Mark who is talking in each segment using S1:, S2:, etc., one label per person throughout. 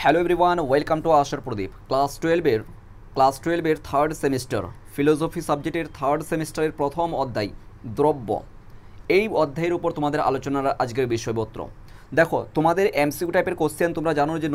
S1: Hello everyone, welcome to আশার প্রদীপ। Class টুয়েলভের third semester philosophy সাবজেক্টের থার্ড সেমিস্টারের প্রথম অধ্যায় দ্রব্য, এই অধ্যায়ের উপর তোমাদের আলোচনার আজকের বিষয়পত্র। দেখো, তোমাদের এমসিকিউ টাইপের কোশ্চেন, তোমরা জানো যে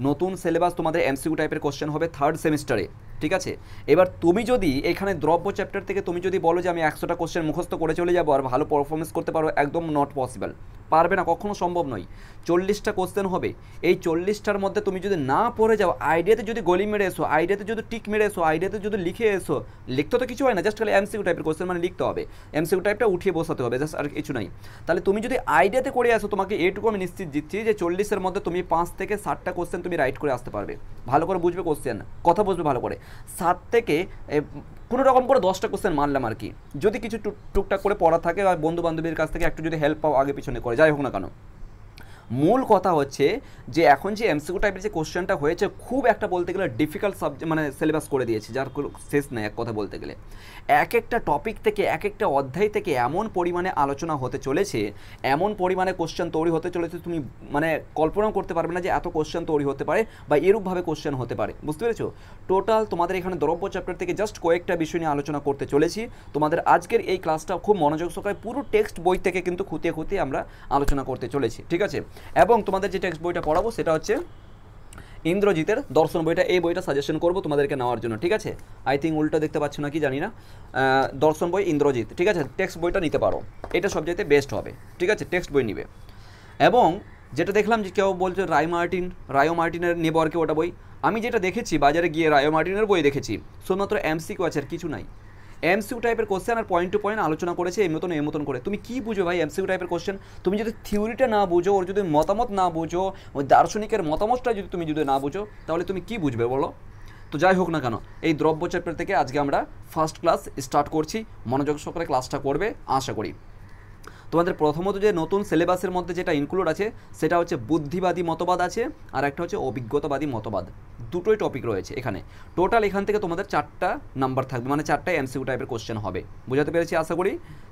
S1: নতুন সিলেবাস তোমাদের এমসিকিউ টাইপের কোশ্চেন হবে থার্ড সেমিস্টারে, ঠিক আছে। এবার তুমি যদি এখানে দ্রব্য চ্যাপ্টার থেকে তুমি যদি বলো যে আমি 100টা কোশ্চেন মুখস্থ করে চলে যাবো আর ভালো পারফরমেন্স করতে পারো, একদম নট পসিবল, পারবে না, কখনো সম্ভব নয়। 40টা কোশ্চেন হবে, এই 40টার মধ্যে তুমি যদি না পড়ে যাও, আইডিয়াতে যদি গলি মেরে এসো, আইডিয়াতে যদি টিক মেরে এসো, আইডিয়াতে যদি লিখে এসো, লিখতে তো কিছু হয় না, জাস্ট খালি এমসিকিউ টাইপের কোশ্চেন মানে লিখতে হবে, এমসিকিউ টাইপটা উঠিয়ে বসাতে হবে, জাস্ট আর কিছু নাই। তাহলে তুমি যদি আইডিয়াতে করে আসো, তোমাকে এইটুকু আমি নিশ্চিত দিচ্ছি যে 40-এর মধ্যে তুমি 5 থেকে 7টা কোশ্চেন তুমি রাইট করে আসতে পারবে। ভালো করে বুঝবে কোশ্চেন, কথা বুঝবে ভালো করে। 7 থেকে কোনো রকম করে 10টা কোশ্চেন মানলাম আর কি, যদি কিছু টুকটাক করে পড়া থাকে আর বন্ধু বান্ধবীর কাছ থেকে একটু যদি হেল্প পাও আগে পিছনে করে, যাই হোক না কেন, মূল কথা হচ্ছে যে এখন যে এমসিকিউ টাইপের যে কোশ্চেনটা হয়েছে, খুব একটা বলতে গেলে ডিফিকাল্ট সাবজেক্ট মানে সিলেবাস করে দিয়েছে, যার কোনো শেষ নেই এক কথা বলতে গেলে। এক একটা টপিক থেকে, এক একটা অধ্যায় থেকে এমন পরিমাণে আলোচনা হতে চলেছে, এমন পরিমাণে কোশ্চেন তৈরি হতে চলেছে, তুমি মানে কল্পনাও করতে পারবে না যে এত কোশ্চেন তৈরি হতে পারে বা এরূপভাবে কোশ্চেন হতে পারে, বুঝতে পেরেছো। টোটাল তোমাদের এখানে দ্রব্য চ্যাপ্টার থেকে জাস্ট কয়েকটা বিষয় নিয়ে আলোচনা করতে চলেছি। তোমাদের আজকের এই ক্লাসটা খুব মনোযোগ সহকারে পুরো টেক্সট বই থেকে কিন্তু খুঁটিয়ে খুঁটিয়ে আমরা আলোচনা করতে চলেছি, ঠিক আছে। এবং তোমাদের যে টেক্সট বইটা পড়াবো সেটা হচ্ছে ইন্দ্রজিতের দর্শন বইটা, এই বইটা সাজেশন করবো তোমাদেরকে নেওয়ার জন্য, ঠিক আছে। আই থিঙ্ক উল্টো দেখতে পাচ্ছ না কি জানি না, দর্শন বই ইন্দ্রজিৎ, ঠিক আছে, টেক্সট বইটা নিতে পারো, এটা সবচেয়ে বেস্ট হবে, ঠিক আছে, টেক্সট বই নিবে। এবং যেটা দেখলাম যে কেউ বলছে রায়ো মার্টিনের নেবো আর কি, ওটা বই আমি যেটা দেখেছি বাজারে গিয়ে রায়ো মার্টিনের বই দেখেছি, শুধুমাত্র এমসিকিউ আছে আর কিছু নাই। এমসিকিউ টাইপের কোশ্চেন আর পয়েন্ট টু পয়েন্ট আলোচনা করেছে এই মতন করে। তুমি কি বুঝো ভাই এমসিকিউ টাইপের কোশ্চেন? তুমি যদি থিওরিটা না বুঝো, ওর যদি মতামত না বুঝো, ওই দার্শনিকের মতামতটা যদি তুমি না বুঝো, তাহলে তুমি কি বুঝবে বলো? তো যাই হোক না কেন, এই দ্রব্য চ্যাপ্টার থেকে আজকে আমরা ফার্স্ট ক্লাস স্টার্ট করছি, মনোযোগ সহকারে ক্লাসটা করবে আশা করি। তোমাদের প্রথমত যে নতুন সিলেবাসের মধ্যে যেটা ইনক্লুড আছে সেটা হচ্ছে বুদ্ধিবাদী মতবাদ আছে, আর একটা হচ্ছে অভিজ্ঞতাবাদী মতবাদ, দুটোই টপিক রয়েছে এখানে। টোটাল এখান থেকে তোমাদের 4টা নাম্বার থাকবে, মানে 4টাই এমসিকিউ টাইপের কোশ্চেন হবে, বুঝাতে পেরেছি আশা করি।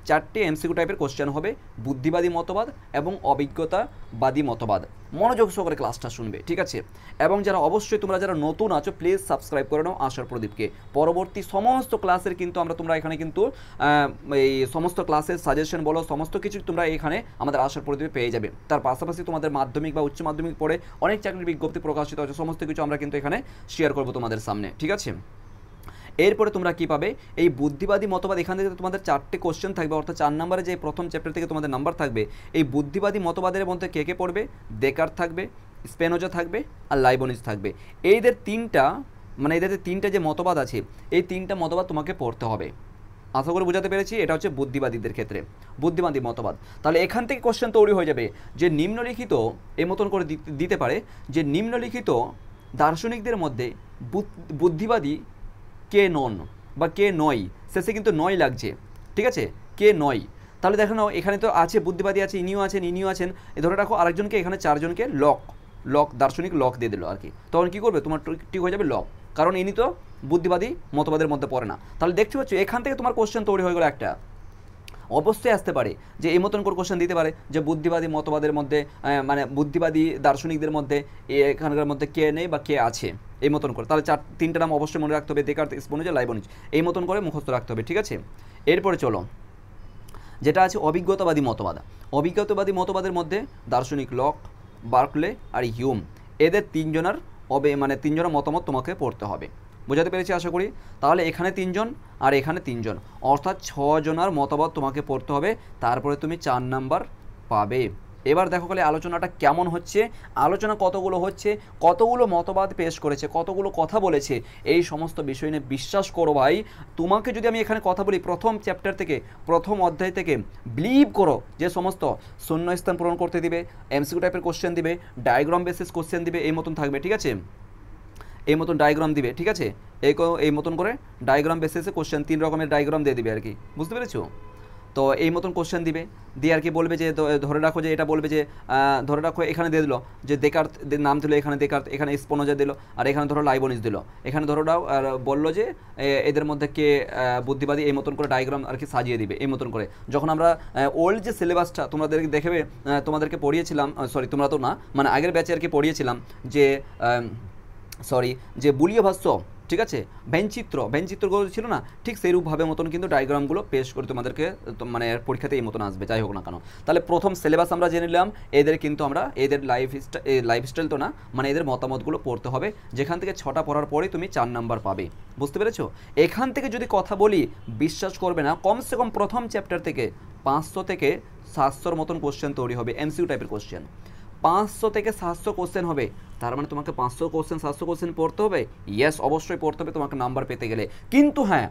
S1: 4টে এমসিকিউ টাইপের কোশ্চেন হবে, বুদ্ধিবাদী মতবাদ এবং অভিজ্ঞতাবাদী মতবাদ। মনোযোগ সহকারে ক্লাসটা শুনবে, ঠিক আছে। এবং অবশ্যই তোমরা যারা নতুন আছো প্লিজ সাবস্ক্রাইব করে নাও আশার প্রদীপকে। পরবর্তী সমস্ত ক্লাসের কিন্তু তোমরা এখানে কিন্তু এই সমস্ত ক্লাসের সাজেশন বলো, সমস্ত কিছু তোমরা এখানে আমাদের আশার প্রদীপে পেয়ে যাবে। তার পাশাপাশি তোমাদের মাধ্যমিক বা উচ্চ মাধ্যমিক পড়ে অনেক চাকরির বিজ্ঞপ্তি প্রকাশিত হচ্ছে, সমস্ত কিছু আমরা কিন্তু এখানে শেয়ার করবো তোমাদের সামনে, ঠিক আছে। এরপরে তোমরা কি পাবে, এই বুদ্ধিবাদী মতবাদ, এখান থেকে তোমাদের 4টে কোশ্চেন থাকবে, অর্থাৎ 4 নম্বরে যে প্রথম চ্যাপ্টার থেকে তোমাদের নাম্বার থাকবে। এই বুদ্ধিবাদী মতবাদের মধ্যে কে কে পড়বে? ডেকার্ট থাকবে, স্পেনোজা থাকবে আর লাইবনিজ থাকবে। এদের তিনটা যে মতবাদ আছে, এই 3টা মতবাদ তোমাকে পড়তে হবে। আশা করে বোঝাতে পেরেছি। এটা হচ্ছে বুদ্ধিবাদীদের ক্ষেত্রে বুদ্ধিবাদী মতবাদ। তাহলে এখান থেকে কোশ্চেন তৈরি হয়ে যাবে যে নিম্নলিখিত, এই মতন করে দিতে পারে যে নিম্নলিখিত দার্শনিকদের মধ্যে বুদ্ধিবাদী কে নন বা কে নয়, শেষে কিন্তু নয় লাগছে, ঠিক আছে, কে নয়। তাহলে দেখো না, এখানে তো আছে বুদ্ধিবাদী আছে, ইনিও আছেন, এ ধরে রাখো আরেকজনকে, এখানে 4জনকে দার্শনিক লক দিয়ে দিল আর কি। তখন কী করবে, তোমার ঠিক হয়ে যাবে লক, কারণ ইনি তো বুদ্ধিবাদী মতবাদের মধ্যে পড়ে না। তাহলে দেখতে পাচ্ছ এখান থেকে তোমার কোশ্চেন তৈরি হয়ে গেল একটা। অবশ্যই আসতে পারে যে এই মতন করে কোশ্চেন দিতে পারে যে বুদ্ধিবাদী মতবাদের মধ্যে মানে বুদ্ধিবাদী দার্শনিকদের মধ্যে এখানকার মধ্যে কে নেই বা কে আছে, এই মতন করে। তাহলে 3টা নাম অবশ্যই মনে রাখতে হবে, ডেকার্ট, স্পেনোজা, লাইবনিজ, এই মতন করে মুখস্থ রাখতে হবে, ঠিক আছে। এরপরে চলো, যেটা আছে অভিজ্ঞতাবাদী মতবাদের মধ্যে দার্শনিক লক, বার্কলে আর হিউম, এদের 3জনের মতামত তোমাকে পড়তে হবে, বোঝাতে পেরেছি আশা করি। তাহলে এখানে 3জন আর এখানে 3জন, অর্থাৎ 6জনের মতামত তোমাকে পড়তে হবে, তারপরে তুমি 4 নাম্বার পাবে। এবার দেখো খালি আলোচনাটা কেমন হচ্ছে, আলোচনা কতগুলো হচ্ছে, কতগুলো মতবাদ পেশ করেছে, কতগুলো কথা বলেছে, এই সমস্ত বিষয় নিয়ে বিশ্বাস করো ভাই, তোমাকে যদি আমি এখানে কথা বলি প্রথম চ্যাপ্টার থেকে, প্রথম অধ্যায় থেকে, বিলিভ করো যে সমস্ত শূন্যস্থান পূরণ করতে দিবে, এমসিকিউ টাইপের কোশ্চেন দিবে, ডায়াগ্রাম বেসিস কোশ্চেন দিবে, এই মতন থাকবে, ঠিক আছে, এই মতন ডায়াগ্রাম দিবে, ঠিক আছে, এই মতন করে ডায়াগ্রাম বেসিসে কোশ্চেন 3 রকমের ডায়াগ্রাম দিয়ে দিবে আর কি, বুঝতে পেরেছো। তো তো এই মতন কোশ্চেন দিবে, দিয়ে আর কি বলবে যে ধরে রাখো যে এটা বলবে যে ধরে রাখো এখানে দিয়ে দিল যে দেকার্ত নাম দিল, এখানে দেকার্ত, এখানে স্পোনোজা দিল, আর এখানে ধরো লাইবনিজ দিল, এখানে ধরো আর বললো যে এদের মধ্যে কে বুদ্ধিবাদী, এই মতন করে ডায়াগ্রাম আর কি সাজিয়ে দিবে এই মতন করে। যখন আমরা ওল্ড যে সিলেবাসটা তোমাদেরকে দেখবে তোমাদেরকে পড়িয়েছিলাম, সরি তোমরা তো না, মানে আগের ব্যাচে আর কি পড়িয়েছিলাম যে যে বুলীয় ভাষ্য, ঠিক আছে, ব্যঞ্চিত্রগুলো ছিল না, ঠিক সেইরূপভাবে মতন কিন্তু ডায়াগ্রামগুলো পেশ করে তোমাদেরকে মানে পরীক্ষাতে এই মতন আসবে, যাই হোক না কেন। তাহলে প্রথম সিলেবাস আমরা জেনে নিলাম, এদের কিন্তু আমরা এদের লাইফস্টাইল তো না, মানে এদের মতামতগুলো পড়তে হবে, যেখান থেকে 6টা পড়ার পরেই তুমি 4 নাম্বার পাবে, বুঝতে পেরেছো? এখান থেকে যদি কথা বলি, বিশ্বাস করবে না, কমসে কম প্রথম চ্যাপ্টার থেকে 500 থেকে 700 মতন কোশ্চেন তৈরি হবে, এমসিকিউ টাইপের কোশ্চেন। 500 থেকে 700 কোশ্চেন হবে, তার মানে তোমাকে 500 কোশ্চেন 700 কোশ্চেন পড়তে হবে। ইয়েস, অবশ্যই পড়তে হবে তোমাকে নাম্বার পেতে গেলে, কিন্তু হ্যাঁ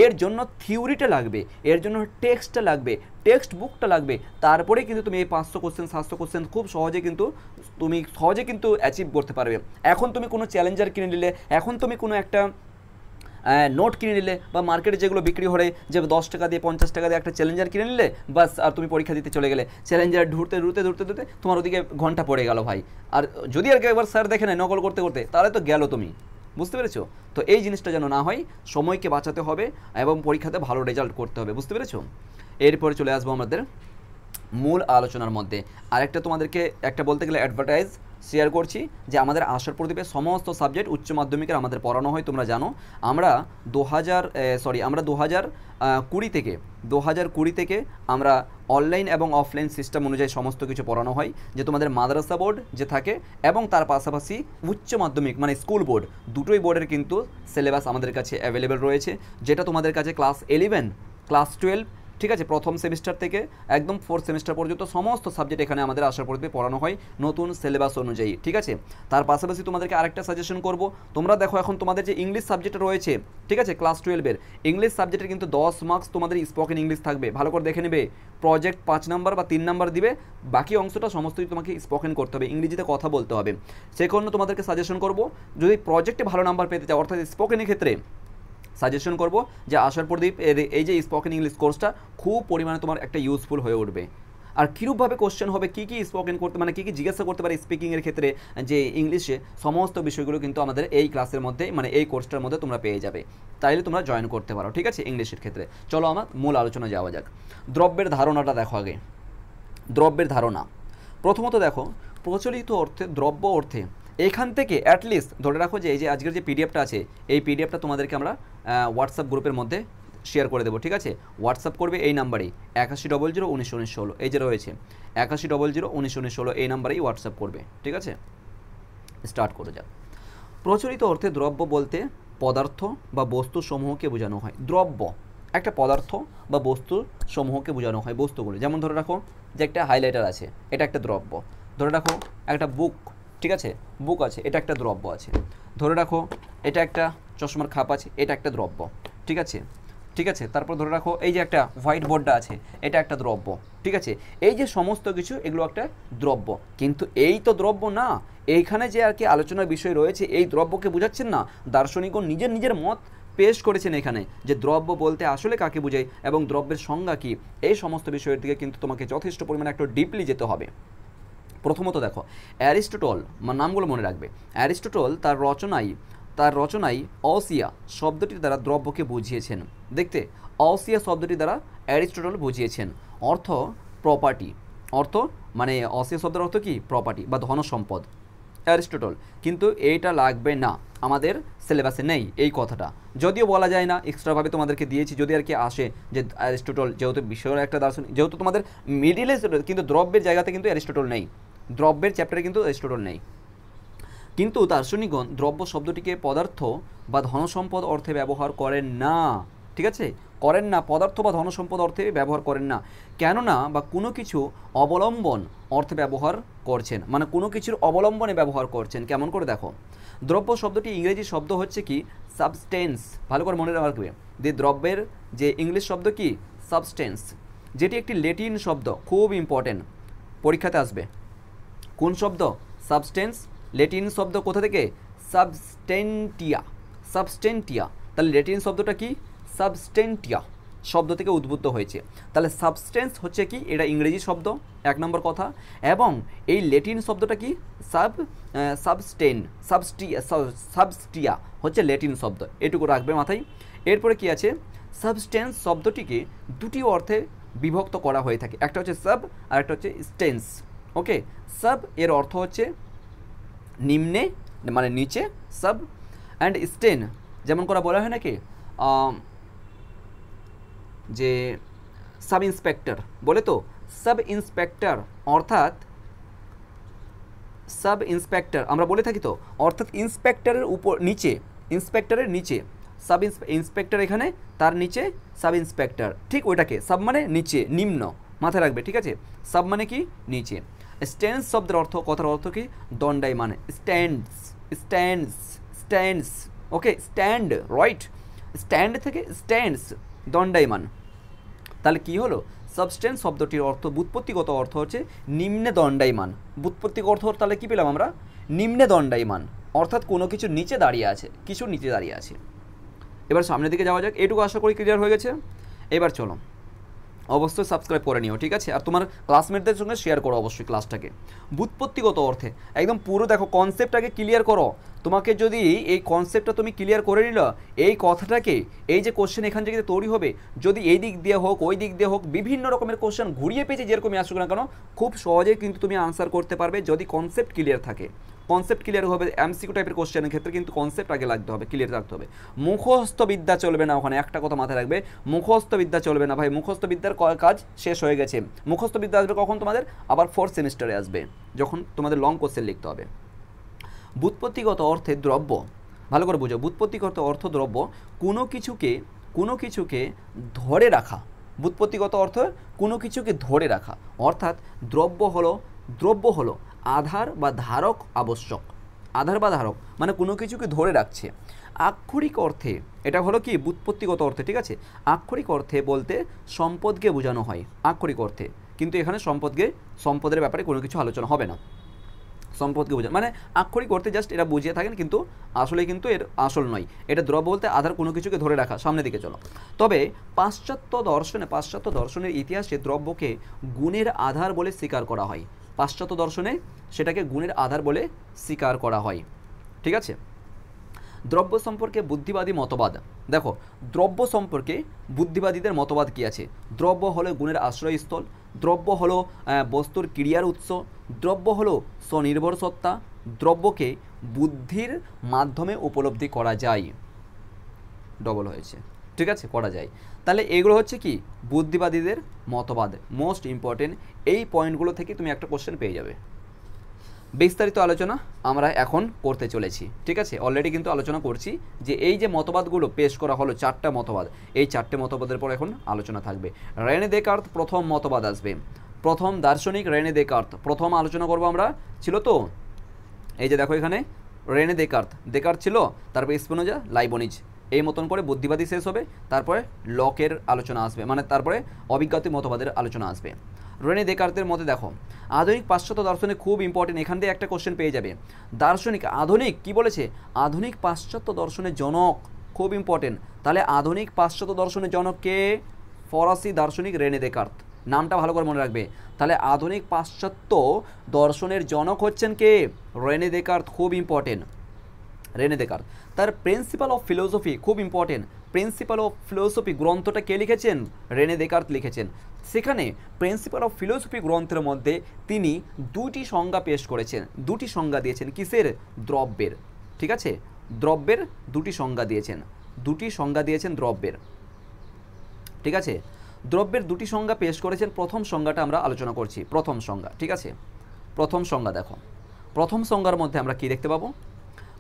S1: এর জন্য থিওরিটা লাগবে, এর জন্য টেক্সটটা লাগবে, টেক্সট বুকটা লাগবে, তারপরে কিন্তু তুমি এই 500 কোশ্চেন 700 কোশ্চেন খুব সহজে কিন্তু অ্যাচিভ করতে পারবে। এখন তুমি কোনো চ্যালেঞ্জার কিনে নিলে, এখন তুমি কোনো একটা নোট কিনে নিলে, বা মার্কেটে যেগুলো বিক্রি হয় যে 10 টাকা দিয়ে 50 টাকা দিয়ে একটা চ্যালেঞ্জার কিনে নিলে, বাস আর তুমি পরীক্ষা দিতে চলে গেলে, চ্যালেঞ্জার ঢুরতে তোমার ওদিকে ঘন্টা পড়ে গেল ভাই। আর যদি আর একবার স্যার দেখে নেয় নকল করতে করতে, তাহলে তো গেল তুমি, বুঝতে পেরেছো? তো এই জিনিসটা যেন না হয়, সময়কে বাঁচাতে হবে এবং পরীক্ষাতে ভালো রেজাল্ট করতে হবে, বুঝতে পেরেছো? এরপরে চলে আসবো আমাদের মূল আলোচনার মধ্যে। আরেকটা তোমাদেরকে একটা বলতে গেলে অ্যাডভার্টাইজ শেয়ার করছি, যে আমাদের আশার প্রদীপের সমস্ত সাবজেক্ট উচ্চ মাধ্যমিকের আমাদের পড়ানো হয়, তোমরা জানো। আমরা 2020 থেকে আমরা অনলাইন এবং অফলাইন সিস্টেম অনুযায়ী সমস্ত কিছু পড়ানো হয়, যে তোমাদের মাদ্রাসা বোর্ড যে থাকে এবং তার পাশাপাশি উচ্চ মাধ্যমিক মানে স্কুল বোর্ড, দুটোই বোর্ডের কিন্তু সিলেবাস আমাদের কাছে অ্যাভেলেবেল রয়েছে, যেটা তোমাদের কাছে ক্লাস 11, ক্লাস 12, ঠিক আছে, প্রথম সেমিস্টার থেকে একদম 4th সেমিস্টার পর্যন্ত সমস্ত সাবজেক্ট এখানে আমাদের আশার প্রদীপে পড়ানো হয় নতুন সিলেবাস অনুযায়ী, ঠিক আছে। তার পাশাপাশি তোমাদেরকে আরেকটা সাজেশন করব, তোমরা দেখো এখন তোমাদের যে ইংলিশ সাবজেক্ট রয়েছে, ঠিক আছে, ক্লাস 12-এর ইংলিশ সাবজেক্টের কিন্তু 10 মার্কস তোমাদের স্পোকেন ইংলিশ থাকবে, ভালো করে দেখে নেবে। প্রজেক্ট 5 নাম্বার বা 3 নাম্বার দিবে, বাকি অংশটা সমস্তই তোমাকে স্পোকেন করতে হবে, ইংরেজিতে কথা বলতে হবে। সেজন্য তোমাদেরকে সাজেশন করব, যদি প্রজেক্টে ভালো নাম্বার পেতে চাও, অর্থাৎ স্পোকেনের ক্ষেত্রে সাজেশন করব যে আশার প্রদীপ এই যে স্পোকেন ইংলিশ কোর্সটা খুব পরিমাণে তোমার একটা ইউজফুল হয়ে উঠবে। আর কীরূপভাবে কোশ্চেন হবে, কী কী স্পোকেন করতে, মানে কী কী জিজ্ঞাসা করতে পারে স্পিকিংয়ের ক্ষেত্রে, যে ইংলিশে সমস্ত বিষয়গুলো কিন্তু আমাদের এই ক্লাসের মধ্যে, মানে এই কোর্সটার মধ্যে তোমরা পেয়ে যাবে, তাইলে তোমরা জয়েন করতে পারো, ঠিক আছে, ইংলিশের ক্ষেত্রে। চলো আমার মূল আলোচনা যাওয়া যাক। দ্রব্যের ধারণাটা দেখো আগে। দ্রব্যের ধারণা, প্রথমত দেখো, প্রচলিত অর্থে, দ্রব্য অর্থে, এখান থেকে অ্যাটলিস্ট ধরে রাখো যে এই যে আজকের যে পিডিএফটা আছে, এই পিডিএফটা তোমাদেরকে আমরা হোয়াটসঅ্যাপ গ্রুপের মধ্যে শেয়ার করে দেবো, ঠিক আছে। হোয়াটসঅ্যাপ করবে এই নাম্বারেই 8100191916, এই যে রয়েছে 8100191916, এই নাম্বারেই হোয়াটসঅ্যাপ করবে, ঠিক আছে। স্টার্ট করে যাক। প্রচলিত অর্থে দ্রব্য বলতে পদার্থ বা বস্তু সমূহকে বোঝানো হয়। দ্রব্য একটা পদার্থ বা বস্তু সমূহকে বোঝানো হয়, বস্তুগুলো, যেমন ধরে রাখো যে একটা হাইলাইটার আছে, এটা একটা দ্রব্য। ধরে রাখো একটা বুক, ঠিক আছে, বুক আছে, এটা একটা দ্রব্য আছে। ধরে রাখো এটা একটা চশমার খাপ আছে, এটা একটা দ্রব্য, ঠিক আছে, ঠিক আছে। তারপর ধরে রাখো এই যে একটা হোয়াইট বোর্ডটা আছে, এটা একটা দ্রব্য, ঠিক আছে। এই যে সমস্ত কিছু এগুলো একটা দ্রব্য, কিন্তু এই তো দ্রব্য না, এইখানে যে আর কি আলোচনার বিষয় রয়েছে, এই দ্রব্যকে বোঝাচ্ছেন না, দার্শনিকগণ নিজের মত পেশ করেছেন এখানে, যে দ্রব্য বলতে আসলে কাকে বোঝায় এবং দ্রব্যের সংজ্ঞা কী, এই সমস্ত বিষয়ের দিকে কিন্তু তোমাকে যথেষ্ট পরিমাণে একটু ডিপলি যেতে হবে। প্রথমত দেখো, অ্যারিস্টটল, নামগুলো মনে রাখবে। অ্যারিস্টটল তার রচনায় অসিয়া শব্দটির দ্বারা দ্রব্যকে বুঝিয়েছেন। দেখতে, অসিয়া শব্দটির দ্বারা অ্যারিস্টটল বুঝিয়েছেন অর্থ প্রপার্টি, অর্থ মানে অসিয়া শব্দের অর্থ কি, প্রপার্টি বা ধন সম্পদ, অ্যারিস্টটল। কিন্তু এইটা লাগবে না, আমাদের সিলেবাসে নেই এই কথাটা, যদিও বলা যায় না, এক্সট্রাভাবে তোমাদেরকে দিয়েছি, যদি আর কি আসে যে অ্যারিস্টটল যেহেতু বিষয়ের একটা দার্শনিক, যেহেতু তোমাদের মিডিলে, কিন্তু দ্রব্যের জায়গাতে কিন্তু অ্যারিস্টটল নেই, দ্রব্যের চ্যাপ্টারে কিন্তু অ্যারিস্টটল নেই। কিন্তু দার্শনিকগণ দ্রব্য শব্দটিকে পদার্থ বা ধনসম্পদ অর্থে ব্যবহার করেন না, ঠিক আছে, করেন না, পদার্থ বা ধনসম্পদ অর্থে ব্যবহার করেন না, কেননা বা কোনো কিছু অবলম্বন অর্থে ব্যবহার করছেন, মানে কোনো কিছুর অবলম্বনে ব্যবহার করছেন। কেমন করে দেখো, দ্রব্য শব্দটি ইংরেজি শব্দ হচ্ছে কি, সাবস্টেন্স, ভালো করে মনে রাখবে, যে দ্রব্যের যে ইংলিশ শব্দ কি, সাবস্টেন্স, যেটি একটি ল্যাটিন শব্দ, খুব ইম্পর্টেন্ট, পরীক্ষাতে আসবে। কোন শব্দ, সাবস্টেন্স, ল্যাটিন শব্দ কোথা থেকে, সাবস্টেন্টিয়া, সাবস্টেন্টিয়া, তাহলে ল্যাটিন শব্দটা কি, সাবস্টেন্টিয়া, শব্দ থেকে উদ্ভূত হয়েছে। তাহলে সাবস্টেন্স হচ্ছে কি, এটা ইংরেজি শব্দ, এক নম্বর কথা। এবং এই ল্যাটিন শব্দটা কি, সাবস্টিয়া হচ্ছে ল্যাটিন শব্দ, এটুকু রাখবে মাথায়। এরপরে কি আছে, সাবস্টেন্স শব্দটিকে দুটি অর্থে বিভক্ত করা হয়ে থাকে, একটা হচ্ছে সাব আর একটা হচ্ছে স্টেন্স। ওকে, সাব এর অর্থ হচ্ছে নিম্নে মানে নিচে, সাব, অ্যান্ড স্টেন যেমন করা বলা হয় নাকি যে সাব ইন্সপেক্টর বলে, তো সাব ইন্সপেক্টর অর্থাৎ সাব ইন্সপেক্টর আমরা বলে থাকি তো, অর্থাৎ ইন্সপেক্টরের উপর নিচে, ইন্সপেক্টরের নিচে সাব ইন্সপেক্টর, এখানে তার নিচে সাব ইন্সপেক্টর, ঠিক ওইটাকে সাব মানে নিচে, নিম্ন, মাথায় রাখবে, ঠিক আছে। সাব মানে কি, নিচে। স্ট্যান্স শব্দের অর্থ, কথার অর্থ কি, দণ্ডায়মান, স্ট্যান্ডস, স্ট্যান্ডস, স্ট্যান্ডস, ওকে, স্ট্যান্ড, রাইট, স্ট্যান্ড থেকে স্ট্যান্ডস, দণ্ডায়মান। তাহলে কি হলো, সাবস্টেন্স শব্দটির অর্থ, ব্যুৎপত্তিগত অর্থ হচ্ছে নিম্নে দণ্ডায়মান। ব্যুৎপত্তিগত অর্থ তাহলে কী পেলাম আমরা, নিম্নে দণ্ডায়মান, অর্থাৎ কোনো কিছু নিচে দাঁড়িয়ে আছে, কিছু নিচে দাঁড়িয়ে আছে। এবার সামনের দিকে যাওয়া যাক, এটুকু আশা করি ক্লিয়ার হয়ে গেছে। এবার চলো, অবশ্যই সাবস্ক্রাইব করে নিও, ঠিক আছে, আর তোমার ক্লাসমেটদের সঙ্গে শেয়ার করো অবশ্যই ক্লাসটাকে। ব্যুৎপত্তিগত অর্থে একদম পুরো দেখো, কনসেপ্টটাকে ক্লিয়ার করো। তোমাকে যদি এই কনসেপ্টটা তুমি ক্লিয়ার করে নিল, এই কথাটাকে, এই যে কোশ্চেন এখান থেকে তৈরি হবে, যদি এই দিক দিয়ে হোক ওই দিক দিয়ে হোক, বিভিন্ন রকমের কোশ্চেন ঘুরিয়ে পেয়েছে যেরকমই আসুক না কেন, খুব সহজেই কিন্তু তুমি আনসার করতে পারবে যদি কনসেপ্ট ক্লিয়ার থাকে। কনসেপ্ট ক্লিয়ার হবে, এমসিকিউ টাইপের কোশ্চেনের ক্ষেত্রে কিন্তু কনসেপ্ট আগে লাগতে হবে, ক্লিয়ার রাখতে হবে। মুখস্থ বিদ্যা চলবে না ওখানে, একটা কথা মাথায় রাখবে, মুখস্থ বিদ্যা চলবে না ভাই, মুখস্থ বিদ্যার কাজ শেষ হয়ে গেছে। মুখস্থ বিদ্যা আসবে কখন তোমাদের, আবার 4th সেমিস্টারে আসবে, যখন তোমাদের লং কোশ্চেন লিখতে হবে। ব্যুৎপত্তিগত অর্থে দ্রব্য, ভালো করে বুঝো, ব্যুৎপত্তিগত অর্থ দ্রব্য, কোনো কিছুকে ধরে রাখা। ব্যুৎপত্তিগত অর্থ কোনো কিছুকে ধরে রাখা, অর্থাৎ দ্রব্য হলো আধার বা ধারক আবশ্যক, আধার বা ধারক মানে কোনো কিছুকে ধরে রাখছে। আক্ষরিক অর্থে এটা হলো কি, ব্যুৎপত্তিগত অর্থে, ঠিক আছে। আক্ষরিক অর্থে বলতে সম্পদকে বোঝানো হয়, আক্ষরিক অর্থে, কিন্তু এখানে সম্পদের ব্যাপারে কোনো কিছু আলোচনা হবে না, সম্পদকে বোঝানো মানে আক্ষরিক অর্থে জাস্ট এটা বুঝিয়ে থাকেন, কিন্তু আসলে কিন্তু এর আসল নয়। এটা দ্রব্য বলতে আধার কোনো কিছুকে ধরে রাখা। সামনের দিকে চলো। তবে পাশ্চাত্য দর্শনের ইতিহাসে দ্রব্যকে গুণের আধার বলে স্বীকার করা হয়। পাশ্চাত্য দর্শনে সেটাকে গুণের আধার বলে স্বীকার করা হয়, ঠিক আছে। দ্রব্য সম্পর্কে বুদ্ধিবাদী মতবাদ, দেখো দ্রব্য সম্পর্কে বুদ্ধিবাদীদের মতবাদ কী আছে। দ্রব্য হলো গুণের আশ্রয়স্থল, দ্রব্য হলো বস্তুর ক্রিয়ার উৎস, দ্রব্য হলো স্বনির্ভর সত্তা, দ্রব্যকে বুদ্ধির মাধ্যমে উপলব্ধি করা যায়, ডবল হয়েছে, ঠিক আছে, করা যায়। তাহলে এগুলো হচ্ছে কি বুদ্ধিবাদীদের মতবাদ, মোস্ট ইম্পর্টেন্ট। এই পয়েন্টগুলো থেকে তুমি একটা কোশ্চেন পেয়ে যাবে। বিস্তারিত আলোচনা আমরা এখন করতে চলেছি, ঠিক আছে। অলরেডি কিন্তু আলোচনা করছি যে এই যে মতবাদগুলো পেশ করা হলো, 4টা মতবাদ, এই 4টে মতবাদের পর এখন আলোচনা থাকবে। রেনে দেকার্ত প্রথম মতবাদ আসবে, প্রথম দার্শনিক রেনে দেকার্ত, প্রথম আলোচনা করব আমরা, ছিল তো এই যে দেখো এখানে রেনে দেকার্ত ছিল, তারপরে স্পিনোজা, লাইবনিজ, এই মতন করে বুদ্ধিবাদী শেষ হবে, তারপরে লকের আলোচনা আসবে, মানে তারপরে অভিজ্ঞতা মতবাদের আলোচনা আসবে। রেনে দেকার্তের মতে দেখো, আধুনিক পাশ্চাত্য দর্শনে খুব ইম্পর্টেন্ট, এখান থেকে একটা কোশ্চেন পেয়ে যাবে। দার্শনিক আধুনিক কি বলেছে, আধুনিক পাশ্চাত্য দর্শনের জনক, খুব ইম্পর্টেন্ট। তাহলে আধুনিক পাশ্চাত্য দর্শনের জনক কে, ফরাসি দার্শনিক রেনে দেকার্ত, নামটা ভালো করে মনে রাখবে। তাহলে আধুনিক পাশ্চাত্য দর্শনের জনক হচ্ছেন কে, রেনে দেকার্ত, খুব ইম্পর্টেন্ট, রেনে দেকার্ত। তার প্রিন্সিপাল অফ ফিলোসফি খুব ইম্পর্টেন্ট, প্রিন্সিপাল অফ ফিলোসফি গ্রন্থটা কে লিখেছেন, রেনে দেকার্ত লিখেছেন। সেখানে প্রিন্সিপাল অফ ফিলোসফি গ্রন্থের মধ্যে তিনি দুটি সংজ্ঞা পেশ করেছেন, দুটি সংজ্ঞা দিয়েছেন, কিসের, দ্রব্যের, ঠিক আছে, দ্রব্যের দুটি সংজ্ঞা দিয়েছেন, দ্রব্যের, ঠিক আছে। দ্রব্যের দুটি সংজ্ঞা পেশ করেছেন। প্রথম সংজ্ঞাটা আমরা আলোচনা করছি, প্রথম সংজ্ঞা, ঠিক আছে। প্রথম সংজ্ঞা দেখো, প্রথম সংজ্ঞার মধ্যে আমরা কি দেখতে পাবো,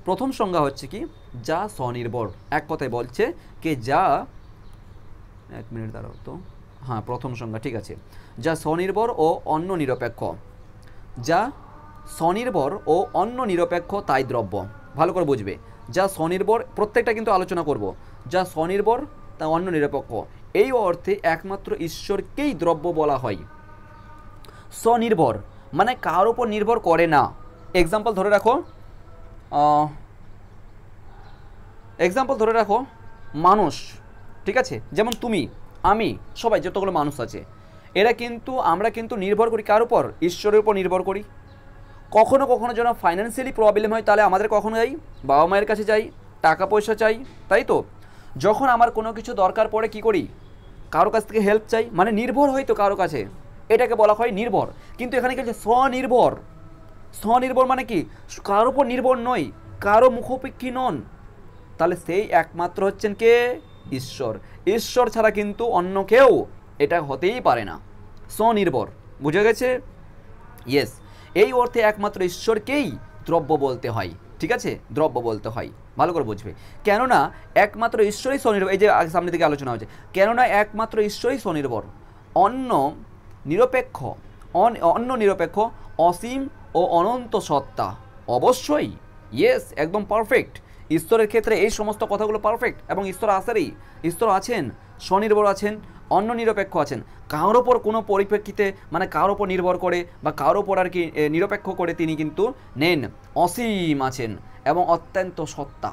S1: প্রথম সংজ্ঞা হচ্ছে কি, যা স্বনির্ভর, এক কথায় বলছে কি যা, এক মিনিট দাঁড়াও তো, হ্যাঁ প্রথম সংজ্ঞা, ঠিক আছে, যা স্বনির্ভর ও অন্য নিরপেক্ষ, যা স্বনির্ভর ও অন্য নিরপেক্ষ তাই দ্রব্য, ভালো করে বুঝবে। যা স্বনির্ভর, প্রত্যেকটা কিন্তু আলোচনা করব, যা স্বনির্ভর তা অন্য নিরপেক্ষ, এই অর্থে একমাত্র ঈশ্বরকেই দ্রব্য বলা হয়। স্বনির্ভর মানে কার উপর নির্ভর করে না। এক্সাম্পল ধরে রাখো মানুষ, ঠিক আছে, যেমন আমি, সবাই যতগুলো মানুষ আছে, এরা কিন্তু আমরা কিন্তু নির্ভর করি কার উপর? ঈশ্বরের উপর নির্ভর করি। কখনো কখনো যেন ফাইন্যান্সিয়ালি প্রবলেম হয়, তাহলে আমাদের কখনো যাই বাবা মায়ের কাছে যাই, টাকা পয়সা চাই, তাই তো? যখন আমার কোনো কিছু দরকার পড়ে কি করি? কারো কাছ থেকে হেল্প চাই, মানে নির্ভর হই তো কারো কাছে, এটাকে বলা হয় নির্ভর। কিন্তু এখানে কি হচ্ছে? স্বনির্ভর। স্বনির্ভর মানে কি? কারোর উপর নির্ভর নয়, কারো মুখাপেক্ষী নন। তাহলে সেই একমাত্র হচ্ছেন কে? ঈশ্বর। ঈশ্বর ছাড়া কিন্তু অন্য কেউ এটা হতেই পারে না। স্বনির্ভর, বুঝে গেছে? ইয়েস, এই অর্থে একমাত্র ঈশ্বরকেই দ্রব্য বলতে হয়, ঠিক আছে? দ্রব্য বলতে হয়, ভালো করে বুঝবে। কেননা একমাত্র ঈশ্বরই স্বনির্ভর, এই যে সামনে থেকে আলোচনা হচ্ছে, কেননা একমাত্র ঈশ্বরই স্বনির্ভর। অন্য নিরপেক্ষ, অন্য নিরপেক্ষ, অসীম ও অনন্ত সত্তা। অবশ্যই, ইয়েস, একদম পারফেক্ট। ঈশ্বরের ক্ষেত্রে এই সমস্ত কথাগুলো পারফেক্ট, এবং ঈশ্বর আসেরই, ঈশ্বর আছেন, স্বনির্ভর আছেন, অন্য নিরপেক্ষ আছেন। কারোর ওপর কোনো পরিপ্রেক্ষিতে, মানে কারোর ওপর নির্ভর করে বা কারোর ওপর আর কি নিরপেক্ষ করে তিনি কিন্তু নেন। অসীম আছেন এবং অত্যন্ত সত্তা।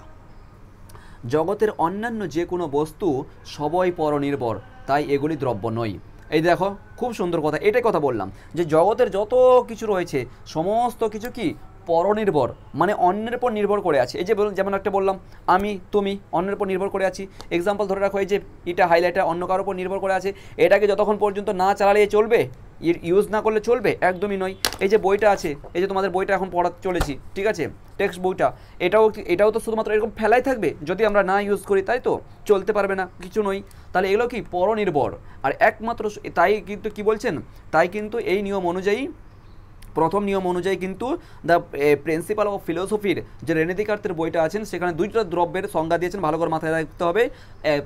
S1: জগতের অন্যান্য যে কোনো বস্তু সবই পরনির্ভর, তাই এগুলি দ্রব্য নয়। এই দেখো, খুব সুন্দর কথা, এটাই কথা বললাম যে জগতের যত কিছু রয়েছে সমস্ত কিছু কি? পরনির্ভর, মানে অন্যের উপর নির্ভর করে আছে। এই যে যেমন একটা বললাম, আমি, তুমি অন্যের উপর নির্ভর করে আছি। এক্সাম্পল ধরে রাখো, এই যে এটা হাইলাইটার অন্য কারোর উপর নির্ভর করে আছে, এটাকে যতক্ষণ পর্যন্ত না চালালে চলবে, ইউজ না করলে চলবে? একদমই নয়। এই যে বইটা আছে, এই যে তোমাদের বইটা এখন পড়াতে চলেছি, ঠিক আছে, টেক্সট বইটা, এটাও তো শুধুমাত্র এরকম ফেলাই থাকবে যদি আমরা না ইউজ করি, তাই তো? চলতে পারবে না, কিছু নয়। তাহলে এগুলো কি? পরনির্ভর। আর একমাত্র তাই কিন্তু কি বলছেন? তাই কিন্তু এই নিয়ম অনুযায়ী, প্রথম নিয়ম অনুযায়ী কিন্তু দ্য প্রিন্সিপাল অফ ফিলোসফির যে রেনে দেকার্তের বইটা আছেন, সেখানে দুইটা দ্রব্যের সংজ্ঞা দিয়েছেন, ভালো করে মাথায় রাখতে হবে।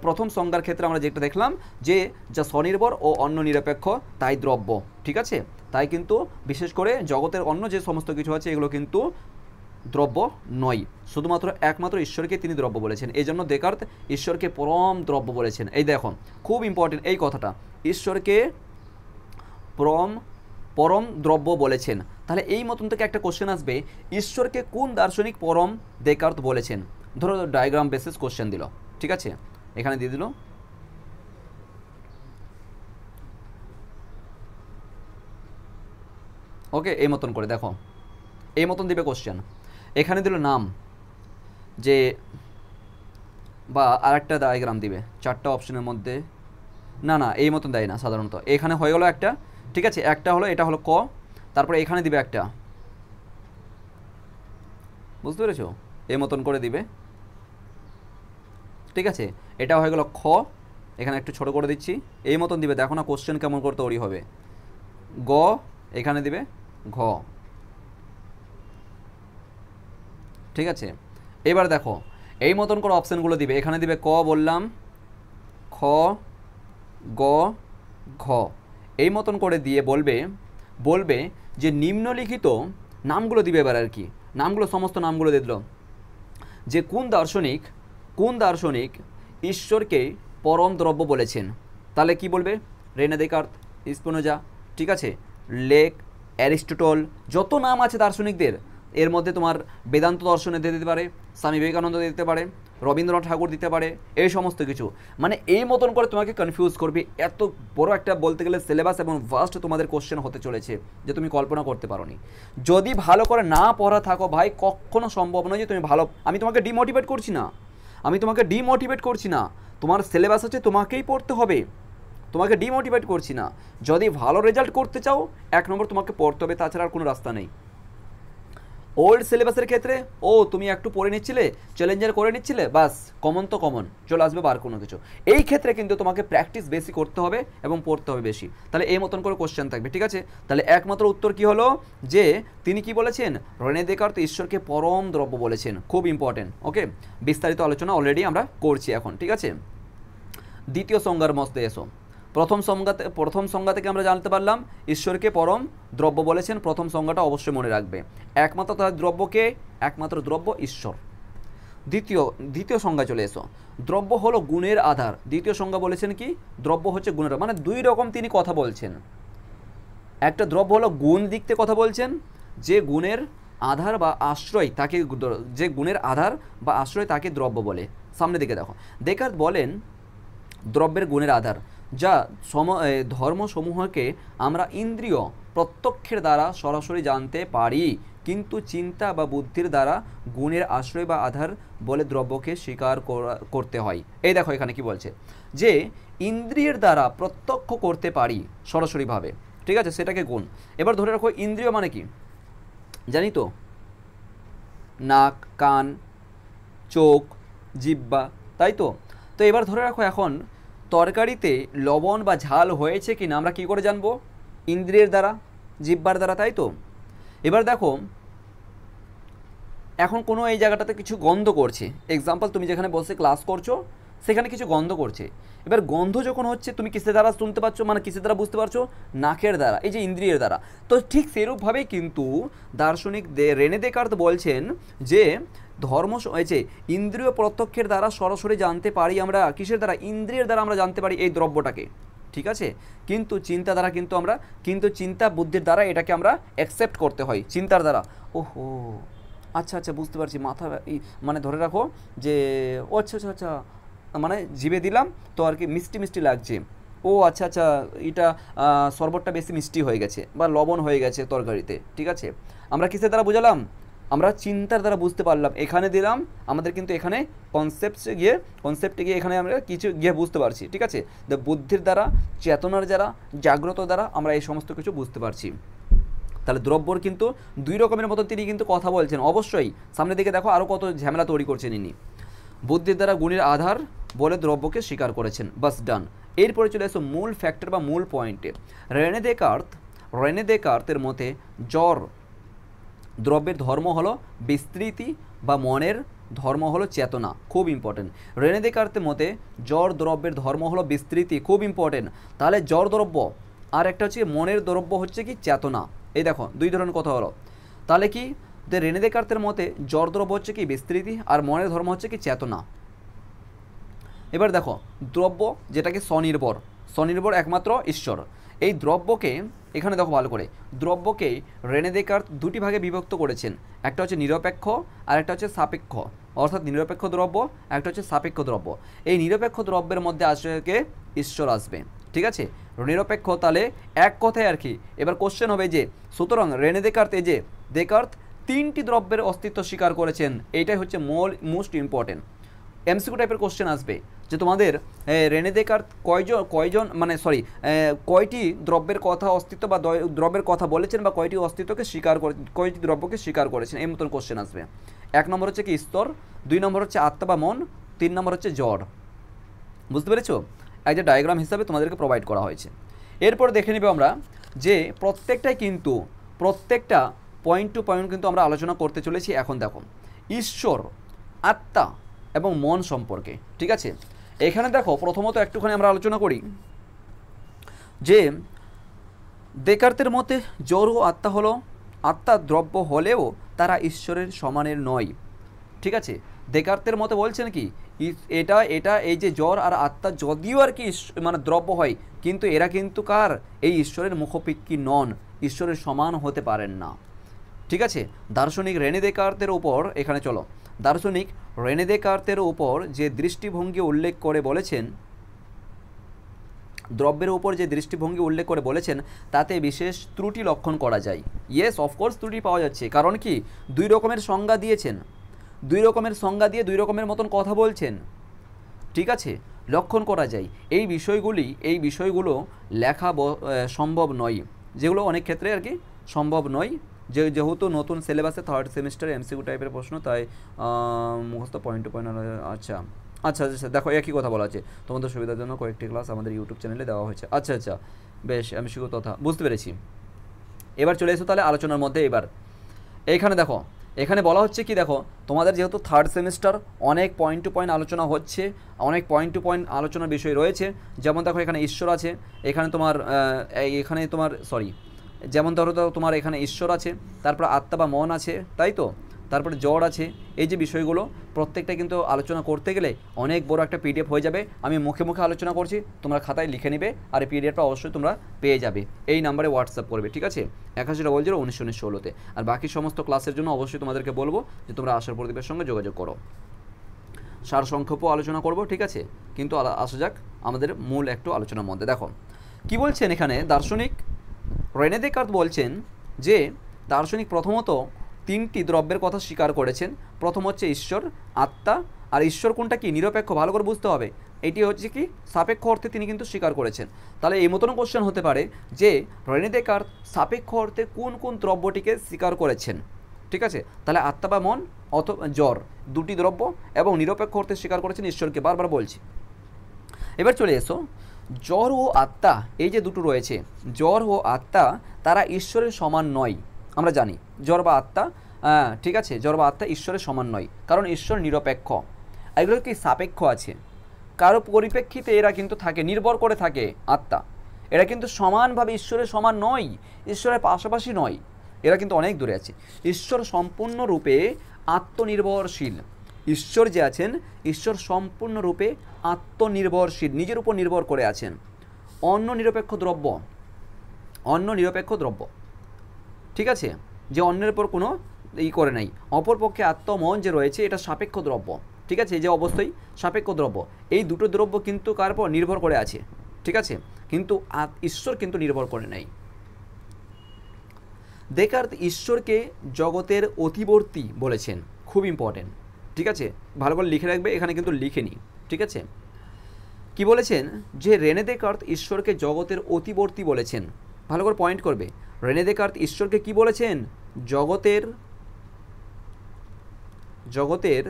S1: প্রথম সংজ্ঞার ক্ষেত্রে আমরা যেটা দেখলাম যে যা স্বনির্ভর ও অন্য নিরপেক্ষ, তাই দ্রব্য, ঠিক আছে? তাই কিন্তু বিশেষ করে জগতের অন্য যে সমস্ত কিছু আছে এগুলো কিন্তু দ্রব্য নয়, শুধুমাত্র একমাত্র ঈশ্বরকে তিনি দ্রব্য বলেছেন। এই জন্য দেকার্ত ঈশ্বরকে পরম দ্রব্য বলেছেন। এই দেখো, খুব ইম্পর্টেন্ট এই কথাটা, ঈশ্বরকে পরম দ্রব্য বলেছেন। তাহলে এই মতন থেকে একটা কোশ্চেন আসবে, ঈশ্বরকে কোন দার্শনিক পরম দেকার্ত বলেছেন? ধরো ডায়াগ্রাম বেসিস কোশ্চেন দিল, ঠিক আছে, এখানে দিয়ে দিল, ওকে, এই মতন করে দেখো, এই মতন দিবে কোশ্চেন। এখানে দিল নাম, যে বা আরেকটা ডায়াগ্রাম দিবে, চারটা অপশনের মধ্যে, না এই মতন দেয় না সাধারণত। এখানে হয়ে গেল একটা, ঠিক আছে, একটা হলো, এটা হলো ক, তারপরে এখানে দিবে একটা, বুঝতে পেরেছো? এই মতন করে দিবে, ঠিক আছে, এটা হয়ে গেল খ, এখানে একটু ছোট করে দিচ্ছি, এই মতন দিবে। দেখো না কোশ্চেন কেমন করে তৈরি হবে। গ, এখানে দিবে ঘ, ঠিক আছে। এবার দেখো এই মতন করে অপশানগুলো দিবে, এখানে দিবে ক বললাম, খ, গ, ঘ, এই মতন করে দিয়ে বলবে যে নিম্নলিখিত নামগুলো দিবে এবার আর কি, নামগুলো, সমস্ত নামগুলো দিয়ে দিল, যে কোন দার্শনিক ঈশ্বরকে পরম দ্রব্য বলেছেন। তাহলে কি বলবে? রেনে দেকার্ত, স্পিনোজা, ঠিক আছে, লেক, অ্যারিস্টটল, যত নাম আছে দার্শনিকদের, এর মধ্যে তোমার বেদান্ত দর্শনে দিয়ে দিতে পারে, স্বামী বিবেকানন্দ দিতে পারে, রবীন্দ্রনাথ ঠাকুর দিতে পারে, এই সমস্ত কিছু। মানে এই মতন করে তোমাকে কনফিউজ করবে। এত বড় একটা বলতে গেলে সিলেবাস এবং ভাস্ট তোমাদের কোশ্চেন হতে চলেছে যে তুমি কল্পনা করতে পারো নি। যদি ভালো করে না পড়া থাকো ভাই, কখনো সম্ভব নয় যে তুমি ভালো, আমি তোমাকে ডিমোটিভেট করছি না, তোমার সিলেবাস আছে, তোমাকেই পড়তে হবে, তোমাকে ডিমোটিভেট করছি না। যদি ভালো রেজাল্ট করতে চাও, 1 নম্বর তোমাকে পড়তে হবে, তাছাড়া আর কোনো রাস্তা নেই। ওল্ড সিলেবাসের ক্ষেত্রে তুমি একটু পড়ে নিচ্ছিলে, চ্যালেঞ্জার করে নিচ্ছিলে, বাস কমন তো কমন চলে আসবে, বার কোনো কিছু। এই ক্ষেত্রে কিন্তু তোমাকে প্র্যাকটিস বেশি করতে হবে এবং পড়তে হবে বেশি। তাহলে এই মতন করে কোশ্চেন থাকবে, ঠিক আছে। তাহলে একমাত্র উত্তর কি হলো? যে তিনি কি বলেছেন? রেনে দেকার্ত ঈশ্বরকে পরম দ্রব্য বলেছেন। খুব ইম্পর্টেন্ট, ওকে। বিস্তারিত আলোচনা অলরেডি আমরা করছি এখন, ঠিক আছে। দ্বিতীয় সংজ্ঞার মধ্যে এসো। প্রথম সংজ্ঞা থেকে আমরা জানতে পারলাম ঈশ্বরকে পরম দ্রব্য বলেছেন। প্রথম সংজ্ঞাটা অবশ্যই মনে রাখবে, একমাত্র তার দ্রব্যকে, একমাত্র দ্রব্য ঈশ্বর। দ্বিতীয় সংজ্ঞা চলে এসো। দ্রব্য হলো গুণের আধার। দ্বিতীয় সংজ্ঞা বলেছেন কি? দ্রব্য হচ্ছে গুণের, মানে দুই রকম তিনি কথা বলছেন। একটা দ্রব্য হলো গুণ দিক থেকে কথা বলছেন, যে গুণের আধার বা আশ্রয় তাকে, যে গুণের আধার বা আশ্রয় তাকে দ্রব্য বলে। সামনে দিকে দেখো, দেকার্ত বলেন দ্রব্যের গুণের আধার। যা ধর্মসমূহকে আমরা ইন্দ্রিয় প্রত্যক্ষের দ্বারা সরাসরি জানতে পারি, কিন্তু চিন্তা বা বুদ্ধির দ্বারা গুণের আশ্রয় বা আধার বলে দ্রব্যকে স্বীকার করতে হয়। এই দেখো এখানে কি বলছে, যে ইন্দ্রিয়ের দ্বারা প্রত্যক্ষ করতে পারি সরাসরিভাবে, ঠিক আছে, সেটাকে গুণ। এবার ধরে রাখো ইন্দ্রিয় মানে কি জানি তো, নাক, কান, চোখ, জিহ্বা, তাই তো। তো এবার ধরে রাখো এখন তরকারিতে লবণ বা ঝাল হয়েছে কি না আমরা কী করে জানবো? ইন্দ্রিয়ের দ্বারা, জিহ্বার দ্বারা, তাই তো। এবার দেখো এখন কোনো এই জায়গাটাতে কিছু গন্ধ করছে, এক্সাম্পল তুমি যেখানে বসে ক্লাস করছো সেখানে কিছু গন্ধ করছে। এবার গন্ধ যখন হচ্ছে তুমি কিসের দ্বারা শুনতে পাচ্ছ, মানে কিসের দ্বারা বুঝতে পারছো? নাকের দ্বারা, এই যে ইন্দ্রিয়ের দ্বারা। তো ঠিক সেরূপভাবেই কিন্তু দার্শনিক রেনে দেকার্ত বলছেন যে ধর্ম হয়েছে ইন্দ্রিয় প্রত্যক্ষের দ্বারা সরাসরি জানতে পারি আমরা, কিসের দ্বারা? ইন্দ্রিয়ের দ্বারা আমরা জানতে পারি এই দ্রব্যটাকে, ঠিক আছে, কিন্তু চিন্তা দ্বারা কিন্তু চিন্তা বুদ্ধির দ্বারা এটাকে আমরা অ্যাকসেপ্ট করতে হয়, চিন্তার দ্বারা। ওহো, আচ্ছা আচ্ছা, বুঝতে পারছি, মাথা মানে ধরে রাখো যে ও আচ্ছা আচ্ছা আচ্ছা, মানে জিভে দিলাম তো আর কি মিষ্টি মিষ্টি লাগছে, ও আচ্ছা আচ্ছা, এটা শরবতটা বেশি মিষ্টি হয়ে গেছে বা লবণ হয়ে গেছে তরকারিতে, ঠিক আছে। আমরা কিসের দ্বারা বুঝালাম? আমরা চিন্তার দ্বারা বুঝতে পারলাম, এখানে দিলাম আমাদের কিন্তু এখানে কনসেপ্টে গিয়ে এখানে আমরা কিছু গিয়ে বুঝতে পারছি, ঠিক আছে। বুদ্ধির দ্বারা, চেতনার দ্বারা, জাগ্রত দ্বারা আমরা এই সমস্ত কিছু বুঝতে পারছি। তাহলে দ্রব্যর কিন্তু দুই রকমের মতো তিনি কিন্তু কথা বলছেন। অবশ্যই সামনের দিকে দেখো আরও কত ঝামেলা তৈরি করছেন ইনি। বুদ্ধির দ্বারা গুণের আধার বলে দ্রব্যকে স্বীকার করেছেন, বাস ডান। এরপরে চলে আসো মূল ফ্যাক্টর বা মূল পয়েন্টে। রেনে দেকার্তের মতে জ্বর দ্রব্যের ধর্ম হলো বিস্তৃতি বা মনের ধর্ম হলো চেতনা, খুব ইম্পর্টেন্ট। রেনে দেকার্তের মতে জ্বর দ্রব্যের ধর্ম হলো বিস্তৃতি, খুব ইম্পর্টেন্ট। তাহলে জ্বর দ্রব্য আর একটা হচ্ছে মনের দ্রব্য হচ্ছে কি চেতনা। এই দেখো দুই ধরনের কথা হলো। তাহলে কি রেনে দেকার্তের মতে জ্বর দ্রব্য হচ্ছে কি বিস্তৃতি আর মনের ধর্ম হচ্ছে কি চেতনা। এবার দেখো দ্রব্য যেটাকে স্বনির্ভর একমাত্র ঈশ্বর, এই দ্রব্যকে এখানে দেখো ভালো করে, দ্রব্যকে রেনে দেকার্ত দুটি ভাগে বিভক্ত করেছেন, একটা হচ্ছে নিরপেক্ষ আর একটা হচ্ছে সাপেক্ষ, অর্থাৎ নিরপেক্ষ দ্রব্য, একটা হচ্ছে সাপেক্ষ দ্রব্য। এই নিরপেক্ষ দ্রব্যের মধ্যে আসবে ঈশ্বর আসবে, ঠিক আছে। নিরপেক্ষ তাহলে এক কথায় আর কি। এবার কোশ্চেন হবে যে সুতরাং রেনে দেকার্ত এই যে দেকার্ত তিনটি দ্রব্যের অস্তিত্ব স্বীকার করেছেন, এইটাই হচ্ছে মোস্ট ইম্পর্টেন্ট। এমসিকিউ টাইপের কোশ্চেন আসবে যে তোমাদের রেনে দেকার্ত কয়টি দ্রব্যের কথা অস্তিত্ব বা দ্রব্যের কথা বলেছেন বা কয়টি অস্তিত্বকে কয়টি দ্রব্যকে স্বীকার করেছেন, এই মতন কোশ্চেন আসবে। এক নম্বর হচ্ছে কি স্তর, দুই নম্বর হচ্ছে আত্মা বা মন, তিন নম্বর হচ্ছে জড়। বুঝতে পেরেছো? একটা ডায়াগ্রাম হিসাবে তোমাদেরকে প্রোভাইড করা হয়েছে। এরপর দেখে নেব আমরা যে প্রত্যেকটা পয়েন্ট টু পয়েন্ট কিন্তু আমরা আলোচনা করতে চলেছি। এখন দেখো ঈশ্বর, আত্মা এবং মন সম্পর্কে, ঠিক আছে। এখানে দেখো প্রথমত একটুখানি আমরা আলোচনা করি যে দেকার্তের মতে জড় ও আত্মা দ্রব্য হলেও তারা ঈশ্বরের সমানের নয়, ঠিক আছে। দেকার্তের মতে বলছেন কি এটা এই যে জ্বর আর আত্মা যদিও আর কি মানে দ্রব্য হয়, কিন্তু এরা কিন্তু কার? এই ঈশ্বরের মুখোপেক্ষী নন, ঈশ্বরের সমান হতে পারেন না, ঠিক আছে। দার্শনিক রেনে দেকার্তের উপর এখানে চলো, দার্শনিক রেনে দেকার্তের উপর যে দৃষ্টিভঙ্গি উল্লেখ করে বলেছেন, দ্রব্যের উপর যে দৃষ্টিভঙ্গি উল্লেখ করে বলেছেন তাতে বিশেষ ত্রুটি লক্ষণ করা যায়। ইয়েস, অফকোর্স ত্রুটি পাওয়া যাচ্ছে, কারণ কি দুই রকমের সংজ্ঞা দিয়েছেন, দুই রকমের সংজ্ঞা দিয়ে দুই রকমের মতন কথা বলছেন, ঠিক আছে, লক্ষণ করা যায়। এই বিষয়গুলো লেখা সম্ভব নয়, যেগুলো অনেক ক্ষেত্রে আর কি সম্ভব নয়, যেহেতু নতুন সিলেবাসে থার্ড সেমিস্টারে এমসিকিউ টাইপের প্রশ্ন, তাই মুখস্থ পয়েন্ট টু পয়েন্ট। আচ্ছা আচ্ছা আচ্ছা, দেখো একই কথা বলা আছে, তোমাদের সুবিধার জন্য কয়েকটি ক্লাস আমাদের ইউটিউব চ্যানেলে দেওয়া হয়েছে। আচ্ছা আচ্ছা, বেশ, এমসিকিউ কথা বুঝতে পেরেছি। এবার চলে এসো তাহলে আলোচনার মধ্যে। এবার এইখানে দেখো, এখানে বলা হচ্ছে কি, দেখো তোমাদের যেহেতু থার্ড সেমিস্টার অনেক পয়েন্ট টু পয়েন্ট আলোচনা হচ্ছে, অনেক পয়েন্ট টু পয়েন্ট আলোচনার বিষয় রয়েছে। যেমন দেখো এখানে ঈশ্বর আছে, এখানে যেমন ধরো তোমার এখানে ঈশ্বর আছে, তারপর আত্মা বা মন আছে, তাই তো, তারপরে জড় আছে। এই যে বিষয়গুলো প্রত্যেকটা কিন্তু আলোচনা করতে গেলে অনেক বড় একটা পিডিএফ হয়ে যাবে। আমি মুখে মুখে আলোচনা করছি, তোমরা খাতায় লিখে নেবে, আর এই পিডিএফটা অবশ্যই তোমরা পেয়ে যাবে। এই নাম্বারে হোয়াটসঅ্যাপ করবে, ঠিক আছে, 8100191916-তে। আর বাকি সমস্ত ক্লাসের জন্য অবশ্যই তোমাদেরকে বলবো যে তোমরা আশার প্রদীপের সঙ্গে যোগাযোগ করো। সারসংক্ষেপও আলোচনা করব, ঠিক আছে, কিন্তু আসা যাক আমাদের মূল একটু আলোচনার মধ্যে। দেখো কি বলছেন এখানে দার্শনিক রেনে দেকার্ত বলছেন যে দার্শনিক প্রথমত তিনটি দ্রব্যের কথা স্বীকার করেছেন। প্রথম হচ্ছে ঈশ্বর, আত্মা, আর ঈশ্বর কোনটা কি নিরপেক্ষ, ভালো করে বুঝতে হবে। এটি হচ্ছে কি সাপেক্ষ অর্থে তিনি কিন্তু স্বীকার করেছেন। তাহলে এই মতন কোশ্চেন হতে পারে যে রেনে দেকার্ত সাপেক্ষ অর্থে কোন কোন দ্রব্যটিকে স্বীকার করেছেন। ঠিক আছে, তাহলে আত্মা বা মন অথবা জ্বর দুটি দ্রব্য, এবং নিরপেক্ষ অর্থে স্বীকার করেছেন ঈশ্বরকে, বারবার বলছি। এবার চলে এসো, জ্বর ও আত্মা এই যে দুটো রয়েছে, জ্বর ও আত্মা তারা ঈশ্বরের সমান নয়। আমরা জানি জ্বর বা আত্মা, ঠিক আছে, জ্বর বা আত্মা ঈশ্বরের সমান নয়, কারণ ঈশ্বর নিরপেক্ষ। এগুলো কি সাপেক্ষ আছে, কারো পরিপ্রেক্ষিতে এরা কিন্তু থাকে, নির্ভর করে থাকে আত্মা। এরা কিন্তু সমানভাবে ঈশ্বরের সমান নয়, ঈশ্বরের পাশাপাশি নয়, এরা কিন্তু অনেক দূরে আছে। ঈশ্বর সম্পূর্ণরূপে আত্মনির্ভরশীল। ঈশ্বর যে আছেন, ঈশ্বর সম্পূর্ণরূপে আত্মনির্ভরশীল, নিজের উপর নির্ভর করে আছেন। অন্য নিরপেক্ষ দ্রব্য, ঠিক আছে, যে অন্যের উপর কোনো করে নাই। অপরপক্ষে আত্মমন যে রয়েছে এটা সাপেক্ষ দ্রব্য, ঠিক আছে, যে অবশ্যই সাপেক্ষ দ্রব্য। এই দুটো দ্রব্য কিন্তু কার উপর নির্ভর করে আছে, ঠিক আছে, কিন্তু ঈশ্বর কিন্তু নির্ভর করে নাই। দেকার্ত ঈশ্বরকে জগতের অতিবর্তী বলেছেন, খুব ইম্পর্টেন্ট, ঠিক আছে, ভালো করে লিখে রাখবে, এখানে কিন্তু লিখে নি, ঠিক আছে। কি বলেছেন যে রেনে দেকার্ত ঈশ্বরকে জগতের অতিবর্তী বলেছেন, ভালো করে পয়েন্ট করবে। রেনে দেকার্ত ঈশ্বরকে কি বলেছেন? জগতের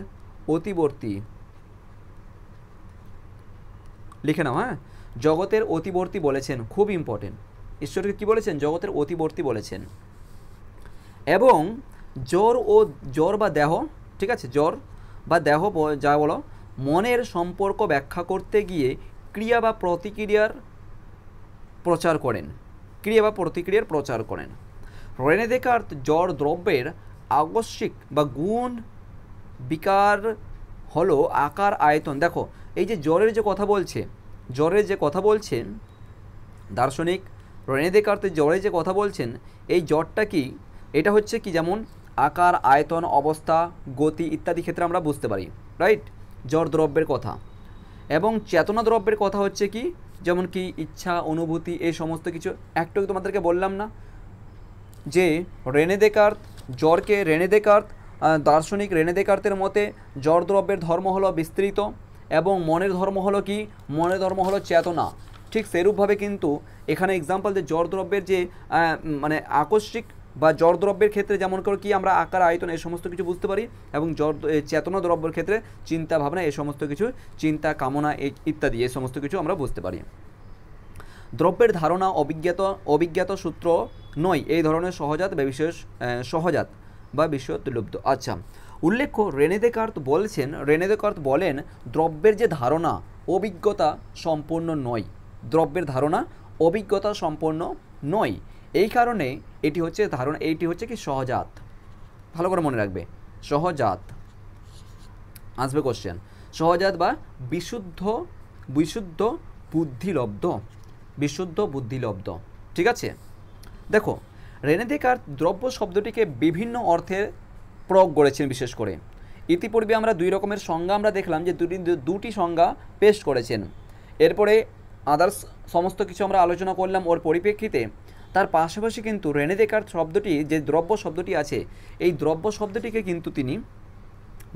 S1: অতিবর্তী, লিখে নাও, হ্যাঁ, জগতের অতিবর্তী বলেছেন, খুব ইম্পর্টেন্ট। ঈশ্বরকে কি বলেছেন? জগতের অতিবর্তী বলেছেন। এবং জ্বর বা দেহ, ঠিক আছে, জ্বর বা দেহ যা বলো, মনের সম্পর্ক ব্যাখ্যা করতে গিয়ে ক্রিয়া বা প্রতিক্রিয়ার প্রচার করেন। রেনে দেকার্ত জ্বর দ্রব্যের আকস্মিক বা গুণ বিকার হলো আকার আয়তন। দেখো এই যে জ্বরের যে কথা বলছেন দার্শনিক রেনে দেকার্ত জ্বরের যে কথা বলছেন, এই জ্বরটা কি, এটা হচ্ছে কি, যেমন আকার, আয়তন, অবস্থা, গতি ইত্যাদি ক্ষেত্রে আমরা বুঝতে পারি, রাইট, জ্বর দ্রব্যের কথা। এবং চেতনা দ্রব্যের কথা হচ্ছে কি, যেমন কি ইচ্ছা, অনুভূতি, এই সমস্ত কিছু। একটু তোমাদেরকে বললাম না যে দার্শনিক রেনে দেকার্তের মতে জ্বর দ্রব্যের ধর্ম হলো বিস্তৃত, এবং মনের ধর্ম হলো কি, মনের ধর্ম হলো চেতনা। ঠিক সেরূপভাবে কিন্তু এখানে এক্সাম্পল যে জ্বর দ্রব্যের যে মানে আকস্মিক বা জ্বর দ্রব্যের ক্ষেত্রে যেমন করে কি আমরা আকার, আয়তন এই সমস্ত কিছু বুঝতে পারি, এবং চেতনা দ্রব্যের ক্ষেত্রে চিন্তা ভাবনা এই সমস্ত কিছু, চিন্তা, কামনা ইত্যাদি এই সমস্ত কিছু আমরা বুঝতে পারি। দ্রব্যের ধারণা অভিজ্ঞাত সূত্র নয়, এই ধরনের সহজাত বা বিশ্বলব্ধ। আচ্ছা, উল্লেখ্য রেনে দেকার্ত বলেন দ্রব্যের যে ধারণা অভিজ্ঞতা সম্পন্ন নয়, এই কারণে এইটি হচ্ছে কি সহজাত। ভালো করে মনে রাখবে, সহজাত আসবে কোশ্চেন, সহজাত বা বিশুদ্ধ বুদ্ধিলব্ধ, ঠিক আছে। দেখো রেনে দেকার্ত দ্রব্য শব্দটিকে বিভিন্ন অর্থে প্রয়োগ করেছেন। বিশেষ করে ইতিপূর্বে আমরা দুই রকমের সংজ্ঞা আমরা দেখলাম, যে দুটি সংজ্ঞা পেশ করেছেন। এরপরে আদার্স সমস্ত কিছু আমরা আলোচনা করলাম ওর পরিপ্রেক্ষিতে। তার পাশাপাশি কিন্তু রেনে দেকার্ত শব্দটি, যে দ্রব্য শব্দটি আছে, এই দ্রব্য শব্দটিকে কিন্তু তিনি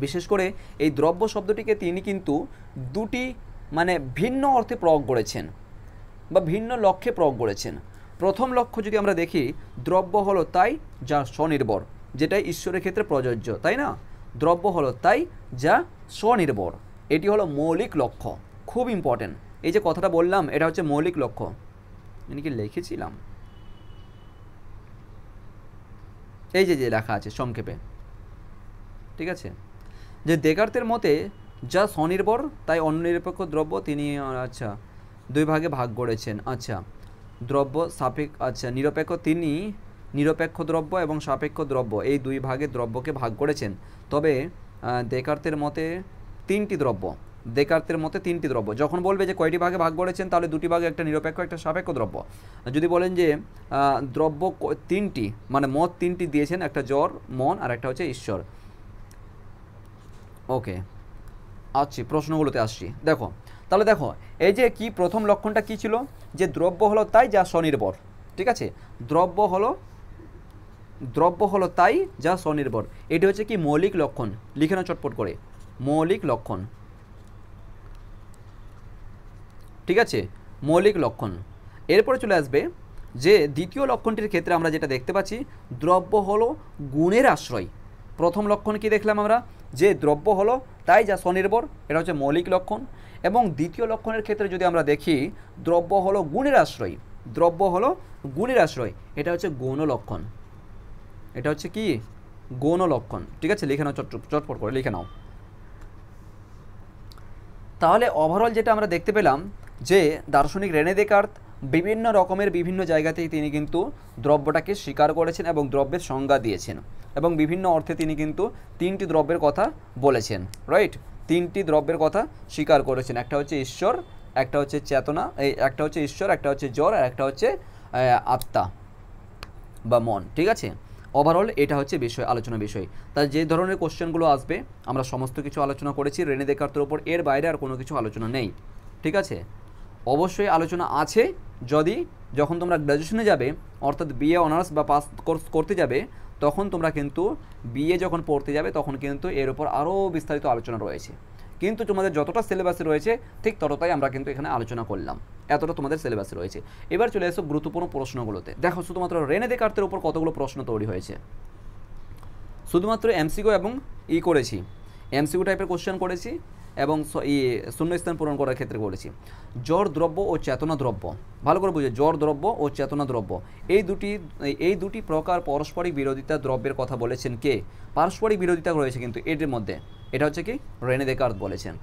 S1: বিশেষ করে এই দ্রব্য শব্দটিকে তিনি কিন্তু দুটি মানে ভিন্ন অর্থে প্রয়োগ করেছেন বা ভিন্ন লক্ষ্যে প্রয়োগ করেছেন। প্রথম লক্ষ্য যদি আমরা দেখি, দ্রব্য হলো তাই যা স্বনির্ভর, যেটাই ঈশ্বরের ক্ষেত্রে প্রযোজ্য, তাই না? দ্রব্য হলো তাই যা স্বনির্ভর, এটি হলো মৌলিক লক্ষ্য, খুব ইম্পর্টেন্ট। এই যে কথাটা বললাম, এটা হচ্ছে মৌলিক লক্ষ্য। আমি কি লিখেছিলাম? এই যে লেখা আছে সংক্ষেপে, ঠিক আছে, যে দেকার্তের মতে যা স্বনির্ভর তাই অনিরপেক্ষ দ্রব্য তিনি আচ্ছা দুই ভাগে ভাগ করেছেন। আচ্ছা, দ্রব্য নিরপেক্ষ, তিনি নিরপেক্ষ দ্রব্য এবং সাপেক্ষ দ্রব্য এই দুই ভাগে দ্রব্যকে ভাগ করেছেন। তবে দেকার্তের মতে তিনটি দ্রব্য। যখন বলবে যে কয়টি ভাগে ভাগ করেছেন, তাহলে দুটি ভাগে, একটা নিরপেক্ষ, একটা সাপেক্ষ দ্রব্য। যদি বলেন যে দ্রব্য তিনটি, মানে মত তিনটি দিয়েছেন, একটা জ্বর, মন, আর একটা হচ্ছে ঈশ্বর। ওকে, প্রশ্নগুলোতে আসছি। দেখো তাহলে দেখো এই যে কি প্রথম লক্ষণটা কি ছিল, যে দ্রব্য হলো তাই যা স্বনির্ভর, ঠিক আছে, দ্রব্য হলো তাই যা স্বনির্ভর, এটি হচ্ছে কি মৌলিক লক্ষণ, লিখে নাও চটপট করে, মৌলিক লক্ষণ, ঠিক আছে, মৌলিক লক্ষণ। এরপরে চলে আসবে যে দ্বিতীয় লক্ষণটির ক্ষেত্রে আমরা যেটা দেখতে পাচ্ছি, দ্রব্য হলো গুণের আশ্রয়। প্রথম লক্ষণ কি দেখলাম আমরা, যে দ্রব্য হলো তাই যা স্বনির্ভর, এটা হচ্ছে মৌলিক লক্ষণ। এবং দ্বিতীয় লক্ষণের ক্ষেত্রে যদি আমরা দেখি, দ্রব্য হলো গুণের আশ্রয়, দ্রব্য হলো গুণের আশ্রয়, এটা হচ্ছে গৌণ লক্ষণ, এটা হচ্ছে কি গৌণ লক্ষণ, ঠিক আছে, লিখে নাও চটপট করে লিখে নাও। তাহলে ওভারঅল যেটা আমরা দেখতে পেলাম যে দার্শনিক রেনে দেকার্ত বিভিন্ন রকমের বিভিন্ন জায়গাতেই তিনি কিন্তু দ্রব্যটাকে স্বীকার করেছেন এবং দ্রব্যের সংজ্ঞা দিয়েছেন, এবং বিভিন্ন অর্থে তিনি কিন্তু তিনটি দ্রব্যের কথা বলেছেন, রাইট, তিনটি দ্রব্যের কথা স্বীকার করেছেন, একটা হচ্ছে ঈশ্বর, একটা হচ্ছে চেতনা, একটা হচ্ছে ঈশ্বর, একটা হচ্ছে জড়, আর একটা হচ্ছে আত্মা বা মন, ঠিক আছে। ওভারঅল এটা হচ্ছে বিষয়, আলোচনা বিষয়। তাই যে ধরনের কোশ্চেনগুলো আসবে আমরা সমস্ত কিছু আলোচনা করেছি রেনে দেকার্তের ওপর, এর বাইরে আর কোনো কিছু আলোচনা নেই, ঠিক আছে। অবশ্যই আলোচনা আছে যখন তোমরা গ্র্যাজুয়েশনে যাবে, অর্থাৎ বিএ অনার্স বা পাস কোর্স করতে যাবে, তখন তোমরা কিন্তু বিএ যখন পড়তে যাবে তখন কিন্তু এর উপর আরও বিস্তারিত আলোচনা রয়েছে, কিন্তু তোমাদের যতটা সিলেবাসে রয়েছে ঠিক ততটাই আমরা কিন্তু এখানে আলোচনা করলাম, এতটা তোমাদের সিলেবাসে রয়েছে। এবার চলে এসো গুরুত্বপূর্ণ প্রশ্নগুলোতে। দেখো শুধুমাত্র রেনে দেকার্তের উপর কতগুলো প্রশ্ন তৈরি হয়েছে, শুধুমাত্র এমসিকিউ এবং করেছি, এমসিকিউ টাইপের কোশ্চেন করেছি এবং শূন্যস্থান পূরণ করার ক্ষেত্রে করেছি। জড় দ্রব্য ও চেতনা দ্রব্য, ভালো করে বুঝে, জড় দ্রব্য ও চেতনা দ্রব্য এই দুটি প্রকার পারস্পরিক বিরোধিতা দ্রব্যের কথা বলেছেন কে? পারস্পরিক বিরোধিতা রয়েছে কিন্তু এর মধ্যে, এটা হচ্ছে কি রেনে দেকার্ত বলেছেন।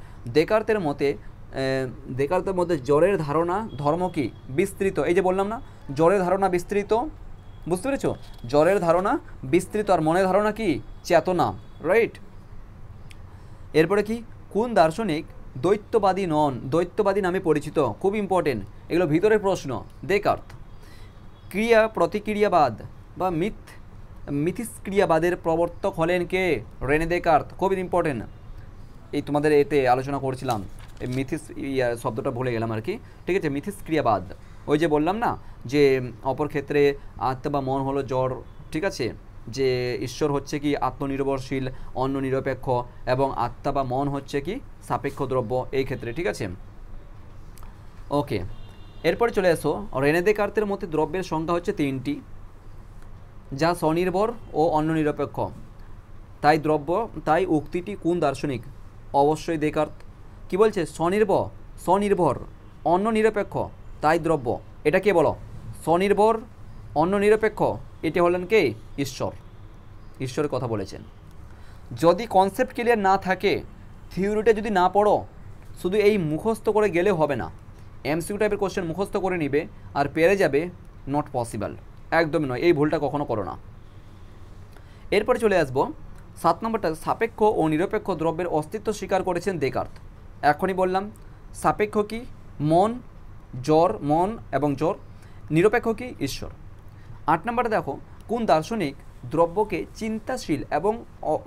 S1: দেকার্তের মধ্যে জড়ের ধারণা ধর্ম কি বিস্তৃত, এই যে বললাম না জড়ের ধারণা বিস্তৃত, বুঝতে পেরেছো, জড়ের ধারণা বিস্তৃত আর মনের ধারণা কি চেতনা, রাইট। এরপরে কি কোন দার্শনিক দ্বৈতবাদী নন, দ্বৈতবাদী নামে পরিচিত, খুব ইম্পর্টেন্ট, এগুলো ভিতরের প্রশ্ন। দেকার্ত ক্রিয়া প্রতিক্রিয়াবাদ বা মিথস্ক্রিয়াবাদের প্রবর্তক হলেন কে? রেনে দেকার্ত, খুবই ইম্পর্টেন্ট, এই তোমাদের এতে আলোচনা করছিলাম, এই শব্দটা ভুলে গেলাম আর কি, ঠিক আছে। মিথস্ক্রিয়াবাদ, ওই যে বললাম না যে অপর ক্ষেত্রে আত্মা বা মন হলো জড়, ঠিক আছে, যে ঈশ্বর হচ্ছে কি আত্মনির্ভরশীল অন্য নিরপেক্ষ এবং আত্মা বা মন হচ্ছে কি সাপেক্ষ দ্রব্য এই ক্ষেত্রে, ঠিক আছে, ওকে। এরপরে চলে এসো রেনে দেকার্তের মতে দ্রব্যের সংখ্যা হচ্ছে তিনটি, যা স্বনির্ভর ও অন্য নিরপেক্ষ। তাই উক্তিটি কোন দার্শনিক? অবশ্যই দেকার্ত। কি বলছে? স্বনির্ভর অন্য নিরপেক্ষ তাই দ্রব্য, এটা কে বলো? স্বনির্ভর অন্য নিরপেক্ষ, এটি হলেন কে? ঈশ্বরের কথা বলেছেন। যদি কনসেপ্ট ক্লিয়ার না থাকে, থিওরিটা যদি না পড়ো, শুধু এই মুখস্থ করে গেলে হবে না, এমসিকিউ টাইপের কোশ্চেন মুখস্থ করে নিবে আর পেরে যাবে, নট পসিবল, একদমই নয়, এই ভুলটা কখনো করো না। এরপরে চলে আসবো 7 নম্বরটা, সাপেক্ষ ও নিরপেক্ষ দ্রব্যের অস্তিত্ব স্বীকার করেছেন দেকার্ত। এখনই বললাম সাপেক্ষ কি মন এবং জড়, নিরপেক্ষ কি ঈশ্বর। 8 নম্বরে দেখো কোন দার্শনিক দ্রব্যকে চিন্তাশীল এবং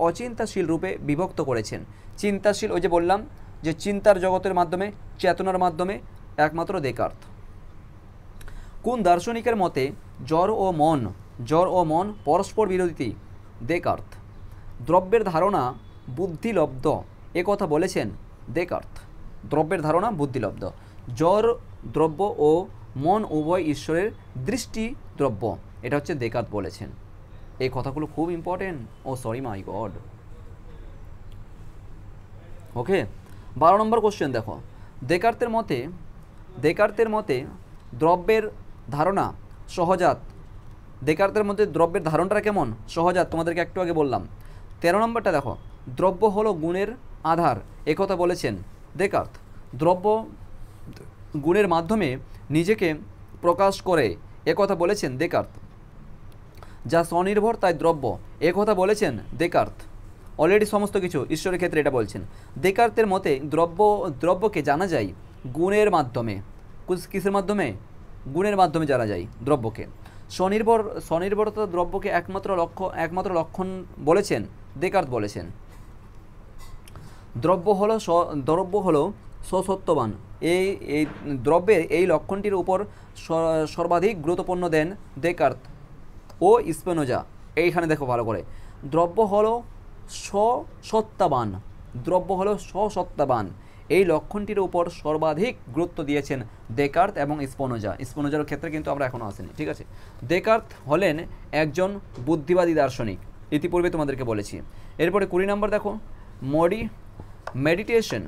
S1: অচিন্তাশীল রূপে বিভক্ত করেছেন? চিন্তাশীল, ওই যে বললাম যে চিন্তার জগতের মাধ্যমে, চেতনার মাধ্যমে, একমাত্র দেকার্ত। কোন দার্শনিকের মতে জড় ও মন পরস্পর বিরোধী? দেকার্ত। দ্রব্যের ধারণা বুদ্ধিলব্ধ, এ কথা বলেছেন দেকার্ত। দ্রব্যের ধারণা বুদ্ধিলব্ধ। জড় দ্রব্য ও মন উভয় ঈশ্বরের দৃষ্টি দ্রব্য, এটা হচ্ছে দেকার্ত বলেছেন। এই কথাগুলো খুব important, oh sorry my god, okay. 12 নম্বর কোশ্চেন দেখো, দেকার্তের মতে দ্রব্যের ধারণা সহজাত। দেকার্তের মধ্যে দ্রব্যের ধারণাটা কেমন? সহজাত, তোমাদেরকে একটু আগে বললাম। 13 নম্বরটা দেখো, দ্রব্য হলো গুণের আধার, একথা বলেছেন দেকার্ত। দ্রব্য গুণের মাধ্যমে নিজেকে প্রকাশ করে, একথা বলেছেন দেকার্ত। যা স্বনির্ভর তাই দ্রব্য, একথা বলেছেন দেকার্ত। অলরেডি সমস্ত কিছু ঈশ্বরের ক্ষেত্রে এটা বলছেন। দেকার্তের মতে দ্রব্যকে জানা যায় গুণের মাধ্যমে। কিসের মাধ্যমে? গুণের মাধ্যমে জানা যায় দ্রব্যকে। স্বনির্ভরতা দ্রব্যকে একমাত্র লক্ষণ বলেছেন দেকার্ত বলেছেন। দ্রব্য হলো সসত্যবান, এই দ্রব্যের এই লক্ষণটির উপর সর্বাধিক গুরুত্বপূর্ণ দেন দেকার্ত ও স্পিনোজা। এইখানে দেখো ভালো করে, দ্রব্য হলো সসত্তাবান, দ্রব্য হলো সসত্তাবান, এই লক্ষণটির উপর সর্বাধিক গুরুত্ব দিয়েছেন দেকার্ত এবং স্পিনোজা। স্পিনোজার ক্ষেত্রে কিন্তু আমরা এখনও আসিনি, ঠিক আছে। দেকার্ত হলেন একজন বুদ্ধিবাদী দার্শনিক, ইতিপূর্বে তোমাদেরকে বলেছি। এরপরে 20 নম্বর দেখো, মেডিটেশন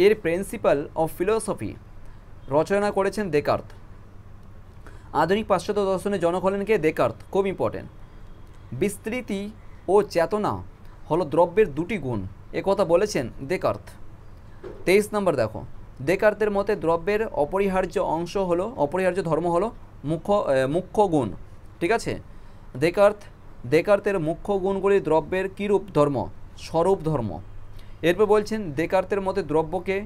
S1: এর প্রিন্সিপাল অফ ফিলোসফি রচনা করেছেন দেকার্ত। আধুনিক পাশ্চাত্য দর্শনের জনক হলেন কে? দেকার্ত, খুব ইম্পর্টেন্ট। বিস্তৃতি ও চেতনা হলো দ্রব্যের দুটি গুণ, এ কথা বলেছেন দেকার্ত। 23 নম্বর দেখো, দেকার্তের মতে দ্রব্যের অপরিহার্য ধর্ম হলো মুখ্য গুণ, ঠিক আছে। দেকার্তের মুখ্য গুণগুলি দ্রব্যের কীরূপ ধর্ম? স্বরূপ ধর্ম। এরপর বলছেন দেকার্তের মতে দ্রব্যকে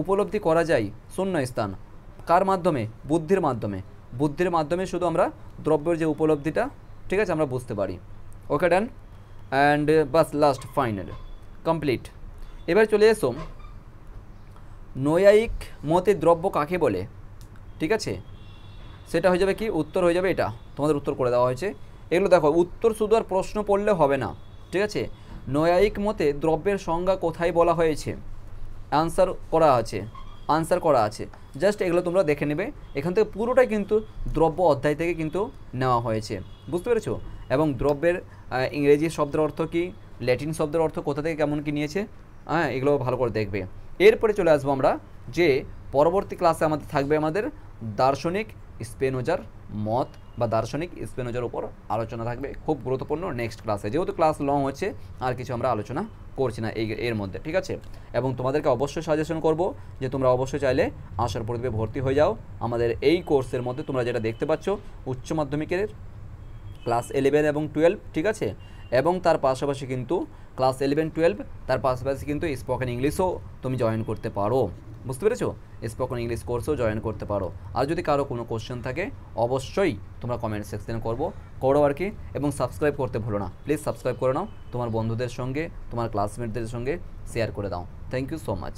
S1: উপলব্ধি করা যায় শূন্যস্থান, কার মাধ্যমে? বুদ্ধির মাধ্যমে। বুদ্ধির মাধ্যমে শুধু আমরা দ্রব্যের যে উপলব্ধিটা, ঠিক আছে, আমরা বুঝতে পারি। Okay, done. অ্যান্ড বাস লাস্ট ফাইনাল কমপ্লিট। এবার চলে এসো নৈয়ায়িক মতে দ্রব্য কাকে বলে, ঠিক আছে। সেটা হয়ে যাবে কি? উত্তর হয়ে যাবে এটা, তোমাদের উত্তর করে দেওয়া হয়েছে। এগুলো দেখো, উত্তর শুধু আর প্রশ্ন পড়লে হবে না, ঠিক আছে। নৈয়ায়িক মতে দ্রব্যের সংজ্ঞা কোথায় বলা হয়েছে? আনসার করা আছে, জাস্ট এগুলো তোমরা দেখে নেবে। এখান থেকে পুরোটাই কিন্তু দ্রব্য অধ্যায় থেকে কিন্তু নেওয়া হয়েছে, বুঝতে পেরেছো। এবং দ্রব্যের ইংরেজি শব্দের অর্থ কি, ল্যাটিন শব্দের অর্থ কোথা থেকে কেমন কি নিয়েছে, হ্যাঁ, এগুলো ভালো করে দেখবে। এরপরে চলে আসবো আমরা যে পরবর্তী ক্লাসে আমাদের থাকবে আমাদের দার্শনিক স্পিনোজার মত বা দার্শনিক স্পিনোজার উপর আলোচনা থাকবে, খুব গুরুত্বপূর্ণ নেক্সট ক্লাসে। যেহেতু ক্লাস লং হচ্ছে, আর কিছু আমরা আলোচনা করছি না এর মধ্যে, ঠিক আছে। এবং তোমাদেরকে অবশ্যই সাজেশন করব যে তোমরা অবশ্যই চাইলে আশার প্রদীপে ভর্তি হয়ে যাও। আমাদের এই কোর্সের মধ্যে তোমরা যেটা দেখতে পাচ্ছ উচ্চ মাধ্যমিকের ক্লাস 11 এবং 12, ঠিক আছে। এবং তার পাশাপাশি কিন্তু ক্লাস 11, 12 তার পাশাপাশি কিন্তু স্পোকেন ইংলিশও তুমি জয়েন করতে পারো, বুঝতে পেরেছো। স্পোকেন ইংলিশ কোর্সও জয়েন করতে পারো। আর যদি কারো কোনো কোশ্চেন থাকে অবশ্যই তোমরা কমেন্ট সেকশনে করো আর কি। এবং সাবস্ক্রাইব করতে ভুলো না, প্লিজ সাবস্ক্রাইব করে নাও, তোমার বন্ধুদের সঙ্গে তোমার ক্লাসমেটদের সঙ্গে শেয়ার করে দাও। Thank you so much.